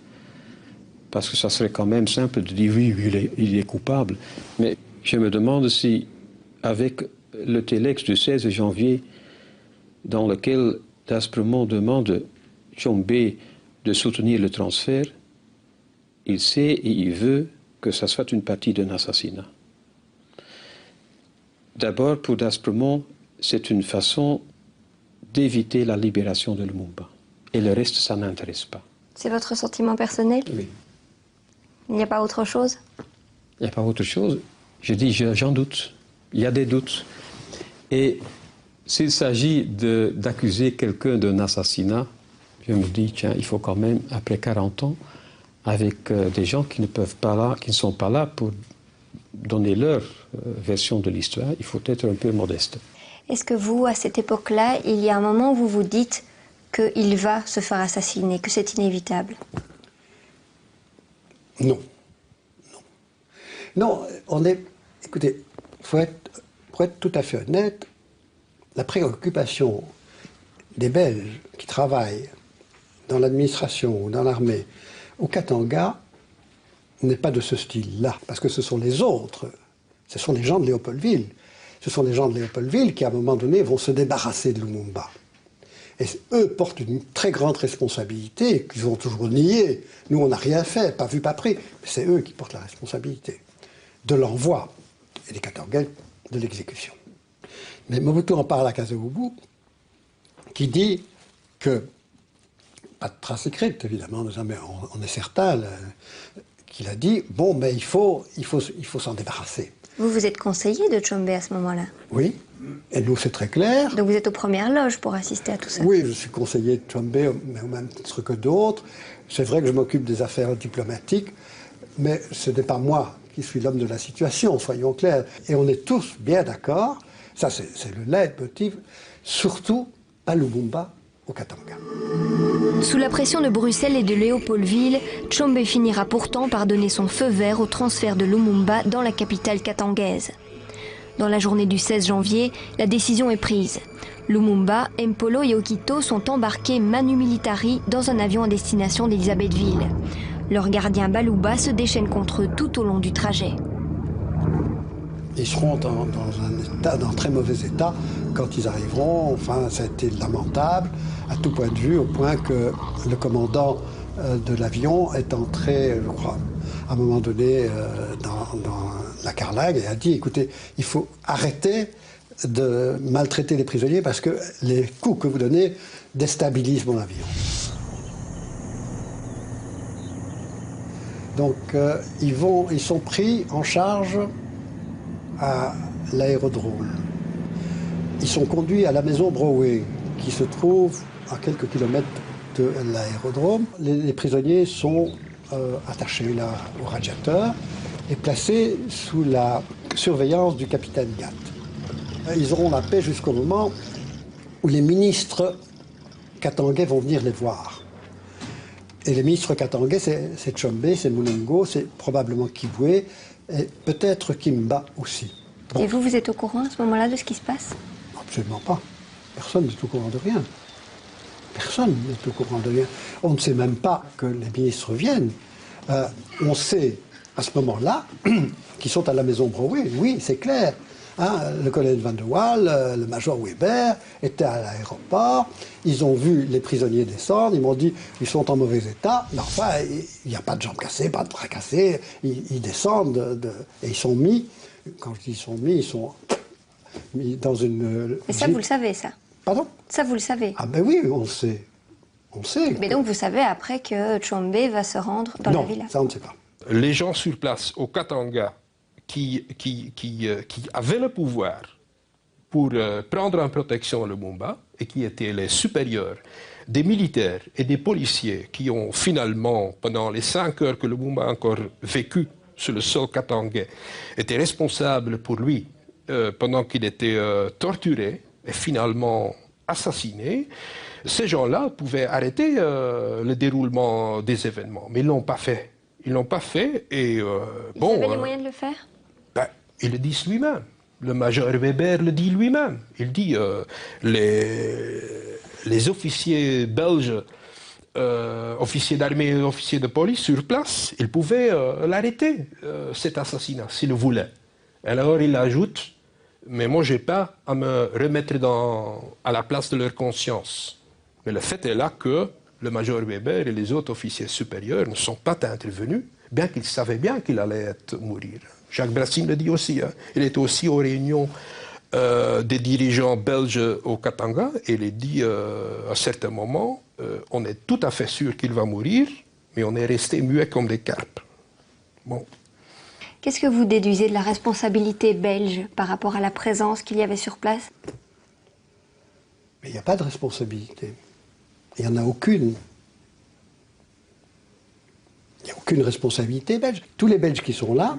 Parce que ça serait quand même simple de dire oui, il est coupable. Mais je me demande si, avec le téléx du 16 janvier, dans lequel D'Aspremont demande Tshombe de soutenir le transfert, il sait et il veut que ça soit une partie d'un assassinat. D'abord, pour D'Aspremont, c'est une façon d'éviter la libération de Lumumba. Et le reste, ça n'intéresse pas. C'est votre sentiment personnel? Oui. Il n'y a pas autre chose? Il n'y a pas autre chose. Je dis, j'en doute. Il y a des doutes. Et s'il s'agit d'accuser quelqu'un d'un assassinat, je me dis, tiens, il faut quand même, après 40 ans, avec des gens qui ne sont pas là pour donner leur version de l'histoire, il faut être un peu modeste. Est-ce que vous, à cette époque-là, il y a un moment où vous vous dites qu'il va se faire assassiner, que c'est inévitable? Non. Non, écoutez, pour être tout à fait honnête, la préoccupation des Belges qui travaillent dans l'administration ou dans l'armée au Katanga n'est pas de ce style-là, parce que ce sont les autres, ce sont les gens de Léopoldville. Ce sont les gens de Léopoldville qui, à un moment donné, vont se débarrasser de Lumumba. Et eux portent une très grande responsabilité, qu'ils ont toujours nié. Nous, on n'a rien fait, pas vu, pas pris. Mais c'est eux qui portent la responsabilité de l'envoi, et les Katangais, de l'exécution. Mais Mobutu en parle à Kasavubu, qui dit que, pas de trace écrite, évidemment, mais on est certain, qu'il a dit, bon, mais il faut s'en débarrasser. Vous êtes conseiller de Tshombe à ce moment-là? Oui, et nous c'est très clair. Donc vous êtes aux premières loges pour assister à tout ça? Oui, je suis conseiller de Tshombe, mais au même titre que d'autres. C'est vrai que je m'occupe des affaires diplomatiques, mais ce n'est pas moi qui suis l'homme de la situation, soyons clairs. Et on est tous bien d'accord, ça c'est le leitmotiv, surtout à Lumumba, au Katanga. Sous la pression de Bruxelles et de Léopoldville, Tshombe finira pourtant par donner son feu vert au transfert de Lumumba dans la capitale katangaise. Dans la journée du 16 janvier, la décision est prise. Lumumba, Mpolo et Okito sont embarqués manu militari dans un avion à destination d'Elisabethville. Leur gardien Balouba se déchaîne contre eux tout au long du trajet. Ils seront dans un très mauvais état quand ils arriveront. Enfin, ça a été lamentable à tout point de vue, au point que le commandant de l'avion est entré, je crois, à un moment donné dans la carlingue et a dit, écoutez, il faut arrêter de maltraiter les prisonniers parce que les coups que vous donnez déstabilisent mon avion. Donc ils sont pris en charge à l'aérodrome. Ils sont conduits à la maison Brouwer, qui se trouve à quelques kilomètres de l'aérodrome. Les prisonniers sont attachés là au radiateur et placés sous la surveillance du capitaine Gatt. Ils auront la paix jusqu'au moment où les ministres katangais vont venir les voir. Et les ministres katangais, c'est Tshombe, c'est Mulongo, c'est probablement Kibwe, et peut-être Kimba aussi. Bon. Et vous êtes au courant à ce moment-là de ce qui se passe? Absolument pas. Personne n'est au courant de rien. Personne n'est au courant de rien. On ne sait même pas que les ministres viennent. On sait à ce moment-là qu'ils sont à la maison Brouwer. Oui, c'est clair. Hein, le colonel Van der Waal, le major Weber étaient à l'aéroport. Ils ont vu les prisonniers descendre. Ils m'ont dit ils sont en mauvais état. Mais enfin, il n'y a pas de jambes cassées, pas de bras cassés. Ils descendent et ils sont mis. Quand je dis ils sont mis dans une. Mais ça, vous le savez, ça? Pardon? Ça, vous le savez? Ah ben oui, on sait. On sait. Mais donc, vous savez après que Tshombe va se rendre dans la villa? Non, ça on ne sait pas. Les gens sur place, au Katanga, qui avaient le pouvoir pour prendre en protection le Lumumba et qui étaient les supérieurs des militaires et des policiers qui ont finalement, pendant les 5 heures que le Lumumba a encore vécu sur le sol katangais, été responsables pour lui pendant qu'il était torturé et finalement assassiné, ces gens-là pouvaient arrêter le déroulement des événements, mais ils ne l'ont pas fait. Ils ne l'ont pas fait et Ils avaient les moyens de le faire? Ils le disent lui-même. Le major Weber le dit lui-même. Il dit les officiers belges, officiers d'armée et officiers de police sur place, ils pouvaient l'arrêter, cet assassinat, s'ils le voulaient. Alors il ajoute, mais moi je n'ai pas à me remettre à la place de leur conscience. Mais le fait est là que le major Weber et les autres officiers supérieurs ne sont pas intervenus, bien qu'ils savaient bien qu'il allait mourir. Jacques Brassine le dit aussi. Hein. Il était aussi aux réunions des dirigeants belges au Katanga et il dit à certains moments, on est tout à fait sûr qu'il va mourir, mais on est resté muet comme des carpes. Bon. Qu'est-ce que vous déduisez de la responsabilité belge par rapport à la présence qu'il y avait sur place? Mais il n'y a pas de responsabilité. Il n'y en a aucune. Il n'y a aucune responsabilité belge. Tous les Belges qui sont là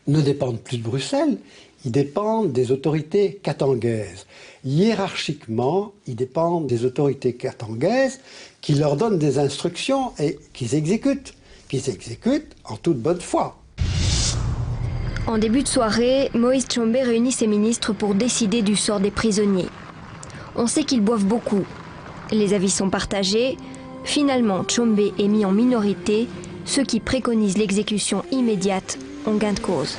ne dépendent plus de Bruxelles, ils dépendent des autorités katangaises. Hiérarchiquement, ils dépendent des autorités katangaises qui leur donnent des instructions et qu'ils exécutent en toute bonne foi. En début de soirée, Moïse Tshombe réunit ses ministres pour décider du sort des prisonniers. On sait qu'ils boivent beaucoup. Les avis sont partagés. Finalement, Tshombe est mis en minorité. Ceux qui préconisent l'exécution immédiate ont gain de cause.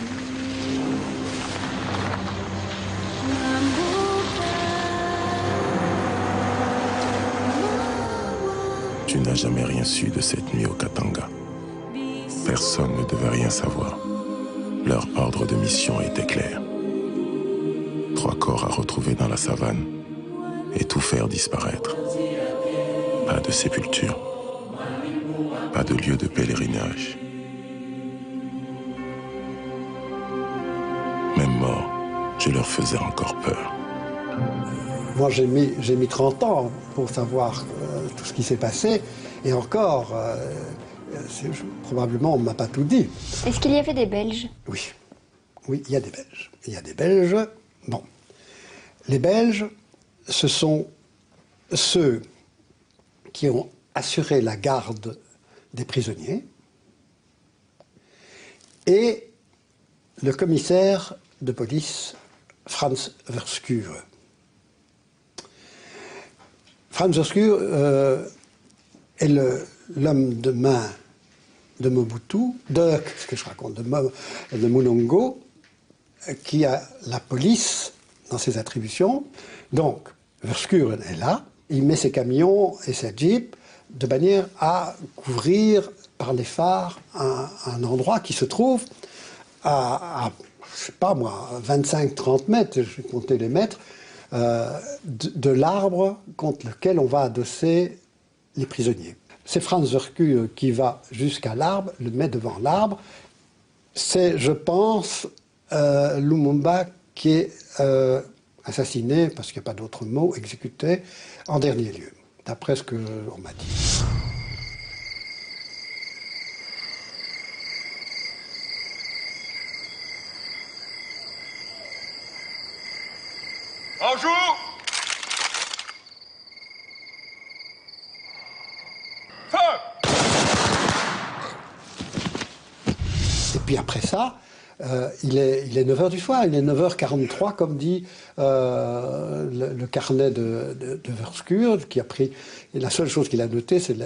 Tu n'as jamais rien su de cette nuit au Katanga. Personne ne devait rien savoir. Leur ordre de mission était clair. 3 corps à retrouver dans la savane et tout faire disparaître. Pas de sépulture, pas de lieu de pèlerinage. Même mort, je leur faisais encore peur. Moi, j'ai mis 30 ans pour savoir tout ce qui s'est passé. Et encore, probablement, on ne m'a pas tout dit. Est-ce qu'il y avait des Belges? Oui. Oui, il y a des Belges. Il y a des Belges. Bon. Les Belges, ce sont ceux qui ont assuré la garde des prisonniers et le commissaire de police Frans Verschuren. Frans Verschuren est l'homme de main de Mobutu, de Mulongo, qui a la police dans ses attributions. Donc, Verschuren est là, il met ses camions et ses jeeps de manière à couvrir par les phares un endroit qui se trouve à je sais pas moi, 25-30 mètres, je vais compter les mètres, de l'arbre contre lequel on va adosser les prisonniers. c'est Franz Werkür qui va jusqu'à l'arbre, le met devant l'arbre. C'est, je pense, Lumumba qui est assassiné, parce qu'il n'y a pas d'autre mot, exécuté en dernier lieu, d'après ce qu'on m'a dit. Bonjour. Feu. Et puis après ça, il est 9h du soir, il est 9h43, comme dit le carnet de Werkür, qui a pris... Et la seule chose qu'il a notée, c'est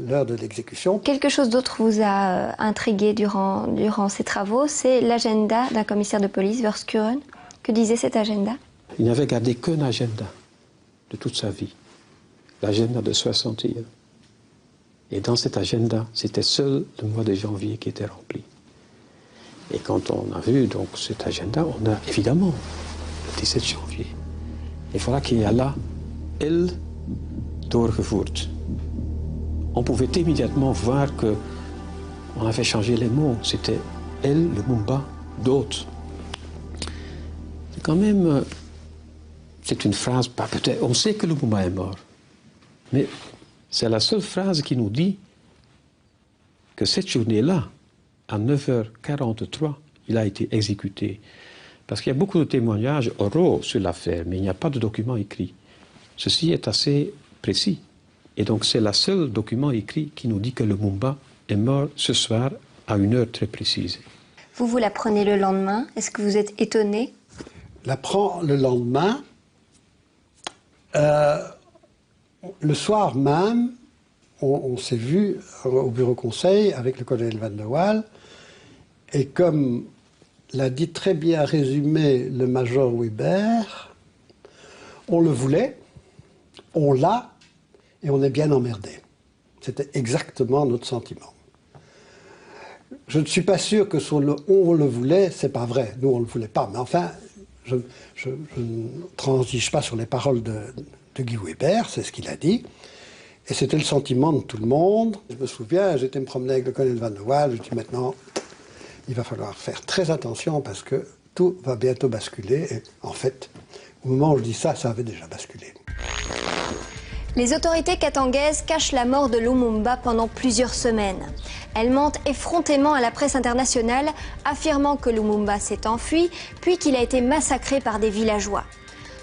l'heure de l'exécution. Quelque chose d'autre vous a intrigué durant ces travaux, c'est l'agenda d'un commissaire de police, Werkür. Que disait cet agenda? Il n'avait gardé qu'un agenda de toute sa vie, l'agenda de 61. Et dans cet agenda, c'était seul le mois de janvier qui était rempli. Et quand on a vu donc cet agenda, on a évidemment le 17 janvier. Et voilà qu'il y a là elle doorgevoerd. On pouvait immédiatement voir que on avait changé les mots. C'était elle, Lumumba, d'autres. C'est quand même, c'est une phrase, pas peut-être. On sait que Lumumba est mort, mais c'est la seule phrase qui nous dit que cette journée-là, à 9h43, il a été exécuté. Parce qu'il y a beaucoup de témoignages oraux sur l'affaire, mais il n'y a pas de document écrit. Ceci est assez précis. Et donc c'est le seul document écrit qui nous dit que Lumumba est mort ce soir à une heure très précise. Vous l'apprenez le lendemain. Est-ce que vous êtes étonné? L'apprend le lendemain. Le soir même, on s'est vu au bureau conseil avec le colonel Van der Waal. Et comme l'a dit très bien résumé le major Weber, on le voulait, on l'a, et on est bien emmerdé. C'était exactement notre sentiment. Je ne suis pas sûr que sur le « on le voulait », c'est pas vrai. Nous, on ne le voulait pas. Mais enfin, je ne transige pas sur les paroles de Guy Weber, c'est ce qu'il a dit. Et c'était le sentiment de tout le monde. Je me souviens, j'étais me promener avec le colonel Van der Waal, je dis maintenant, il va falloir faire très attention parce que tout va bientôt basculer. Et en fait, au moment où je dis ça, ça avait déjà basculé. Les autorités katangaises cachent la mort de Lumumba pendant plusieurs semaines. Elles mentent effrontément à la presse internationale, affirmant que Lumumba s'est enfui, puis qu'il a été massacré par des villageois.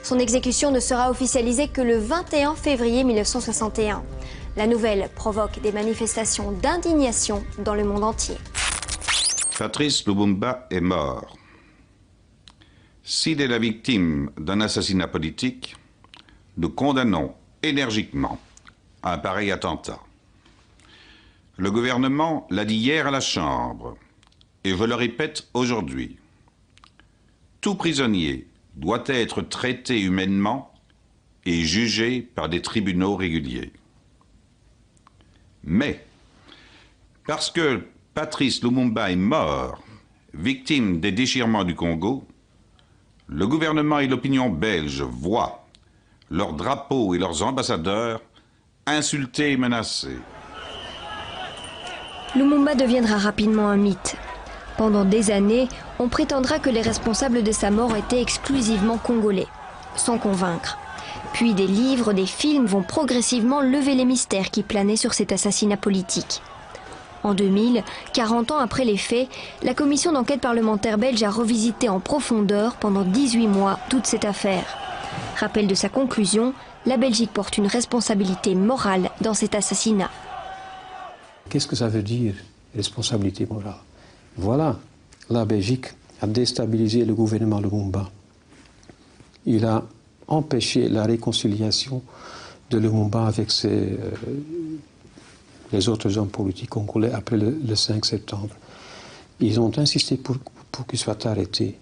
Son exécution ne sera officialisée que le 21 février 1961. La nouvelle provoque des manifestations d'indignation dans le monde entier. Patrice Lumumba est mort. S'il est la victime d'un assassinat politique, nous condamnons énergiquement un pareil attentat. Le gouvernement l'a dit hier à la Chambre, et je le répète aujourd'hui. Tout prisonnier doit être traité humainement et jugé par des tribunaux réguliers. Mais, parce que Patrice Lumumba est mort, victime des déchirements du Congo, le gouvernement et l'opinion belge voient leurs drapeaux et leurs ambassadeurs insultés et menacés. Lumumba deviendra rapidement un mythe. Pendant des années, on prétendra que les responsables de sa mort étaient exclusivement congolais, sans convaincre. Puis des livres, des films vont progressivement lever les mystères qui planaient sur cet assassinat politique. En 2000, 40 ans après les faits, la commission d'enquête parlementaire belge a revisité en profondeur pendant 18 mois toute cette affaire. Rappel de sa conclusion, la Belgique porte une responsabilité morale dans cet assassinat. Qu'est-ce que ça veut dire, responsabilité morale? Voilà, la Belgique a déstabilisé le gouvernement Lumumba. Il a empêché la réconciliation de Lumumba avec les autres hommes politiques congolais après le 5 septembre. Ils ont insisté pour qu'il soit arrêté.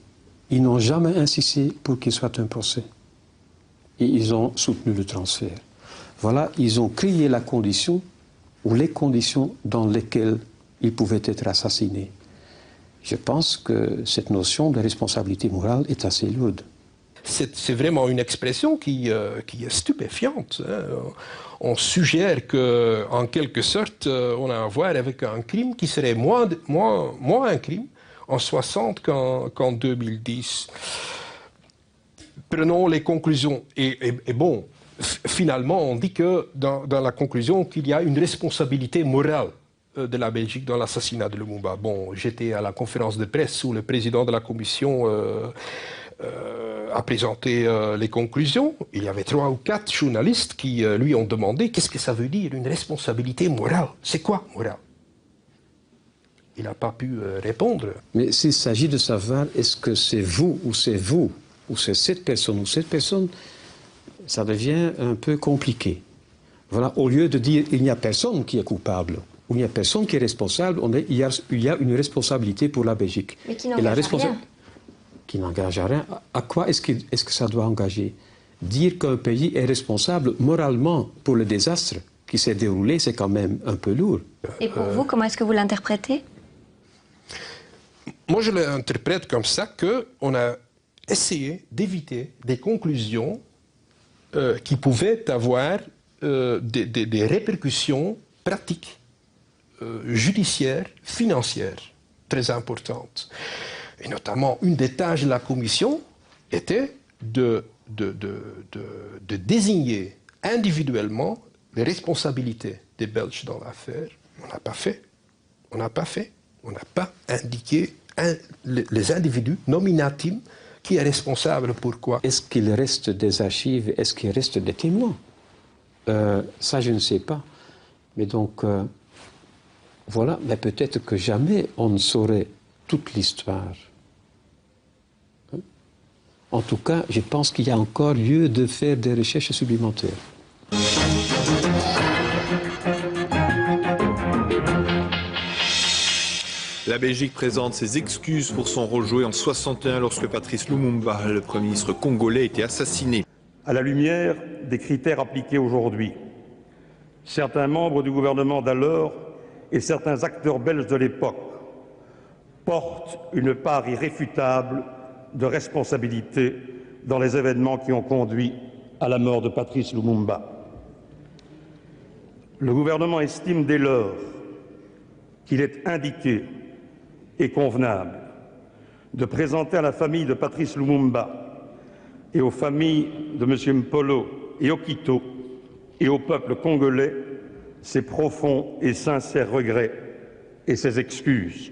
Ils n'ont jamais insisté pour qu'il soit un procès. Et ils ont soutenu le transfert. Voilà, ils ont créé la condition ou les conditions dans lesquelles il pouvait être assassiné. Je pense que cette notion de responsabilité morale est assez lourde. c'est vraiment une expression qui est stupéfiante. Hein. On suggère qu'en quelque sorte, on a à voir avec un crime qui serait moins un crime en 60 qu'en 2010. Prenons les conclusions. Et bon, finalement, on dit que dans la conclusion qu'il y a une responsabilité morale de la Belgique dans l'assassinat de Lumumba. Bon, j'étais à la conférence de presse où le président de la commission a présenté les conclusions. Il y avait 3 ou 4 journalistes qui lui ont demandé qu'est-ce que ça veut dire une responsabilité morale. C'est quoi morale? Il n'a pas pu répondre. Mais s'il s'agit de savoir est-ce que c'est vous, ou c'est cette personne ou cette personne, ça devient un peu compliqué. Voilà, au lieu de dire il n'y a personne qui est coupable, ou il n'y a personne qui est responsable, il y a une responsabilité pour la Belgique. Mais qui n'engage à rien. Qui n'engage à rien. À quoi est-ce que ça doit engager? Dire qu'un pays est responsable moralement pour le désastre qui s'est déroulé, c'est quand même un peu lourd. Et pour vous, comment est-ce que vous l'interprétez? Moi, je l'interprète comme ça qu'on a essayé d'éviter des conclusions qui pouvaient avoir des répercussions pratiques, judiciaires, financières, très importantes. Et notamment, une des tâches de la commission était de désigner individuellement les responsabilités des Belges dans l'affaire. On n'a pas fait. On n'a pas indiqué les individus nominatifs qui est responsable, pourquoi. Est-ce qu'il reste des archives? Est-ce qu'il reste des témoins? Ça, je ne sais pas. Mais donc, voilà. Mais peut-être que jamais on ne saurait toute l'histoire. Hein? En tout cas, je pense qu'il y a encore lieu de faire des recherches supplémentaires. La Belgique présente ses excuses pour son rôle joué en 61 lorsque Patrice Lumumba, le Premier ministre congolais, a été assassiné. À la lumière des critères appliqués aujourd'hui, certains membres du gouvernement d'alors et certains acteurs belges de l'époque portent une part irréfutable de responsabilité dans les événements qui ont conduit à la mort de Patrice Lumumba. Le gouvernement estime dès lors qu'il est indiqué et convenable de présenter à la famille de Patrice Lumumba et aux familles de M. Mpolo et Okito et au peuple congolais ses profonds et sincères regrets et ses excuses.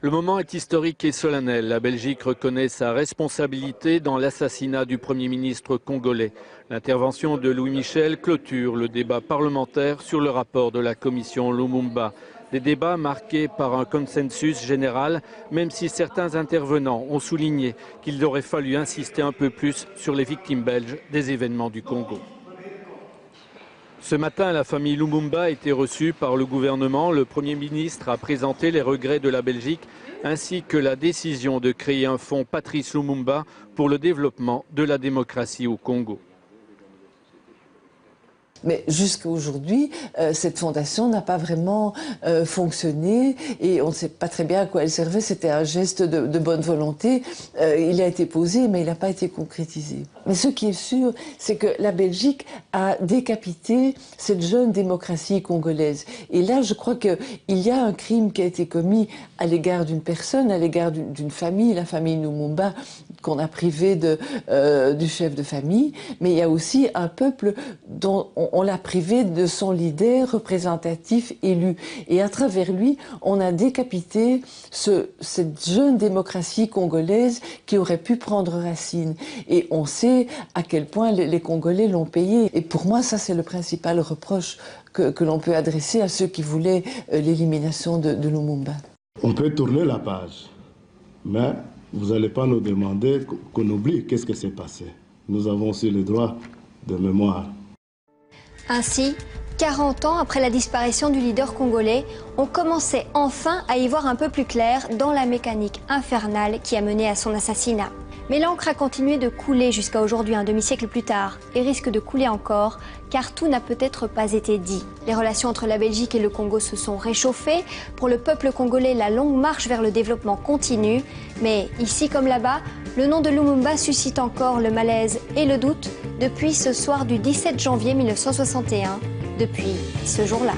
Le moment est historique et solennel. La Belgique reconnaît sa responsabilité dans l'assassinat du Premier ministre congolais. L'intervention de Louis Michel clôture le débat parlementaire sur le rapport de la commission Lumumba. Des débats marqués par un consensus général, même si certains intervenants ont souligné qu'il aurait fallu insister un peu plus sur les victimes belges des événements du Congo. Ce matin, la famille Lumumba a été reçue par le gouvernement. Le Premier ministre a présenté les regrets de la Belgique ainsi que la décision de créer un fonds Patrice Lumumba pour le développement de la démocratie au Congo. Mais jusqu'à aujourd'hui, cette fondation n'a pas vraiment fonctionné et on ne sait pas très bien à quoi elle servait. C'était un geste de bonne volonté. Il a été posé, mais il n'a pas été concrétisé. Mais ce qui est sûr, c'est que la Belgique a décapité cette jeune démocratie congolaise. Et là, je crois qu'il y a un crime qui a été commis à l'égard d'une personne, à l'égard d'une famille, la famille Lumumba, qu'on a privé du chef de famille. Mais il y a aussi un peuple dont on l'a privé de son leader représentatif élu. Et à travers lui, on a décapité cette jeune démocratie congolaise qui aurait pu prendre racine. Et on sait à quel point les Congolais l'ont payé. Et pour moi, ça, c'est le principal reproche que l'on peut adresser à ceux qui voulaient l'élimination de Lumumba. On peut tourner la page, mais vous n'allez pas nous demander qu'on oublie qu'est-ce qui s'est passé. Nous avons aussi le droit de mémoire. Ainsi, 40 ans après la disparition du leader congolais, on commençait enfin à y voir un peu plus clair dans la mécanique infernale qui a mené à son assassinat. Mais l'encre a continué de couler jusqu'à aujourd'hui, un demi-siècle plus tard, et risque de couler encore, car tout n'a peut-être pas été dit. Les relations entre la Belgique et le Congo se sont réchauffées. Pour le peuple congolais, la longue marche vers le développement continue. Mais ici comme là-bas, le nom de Lumumba suscite encore le malaise et le doute depuis ce soir du 17 janvier 1961, depuis ce jour-là.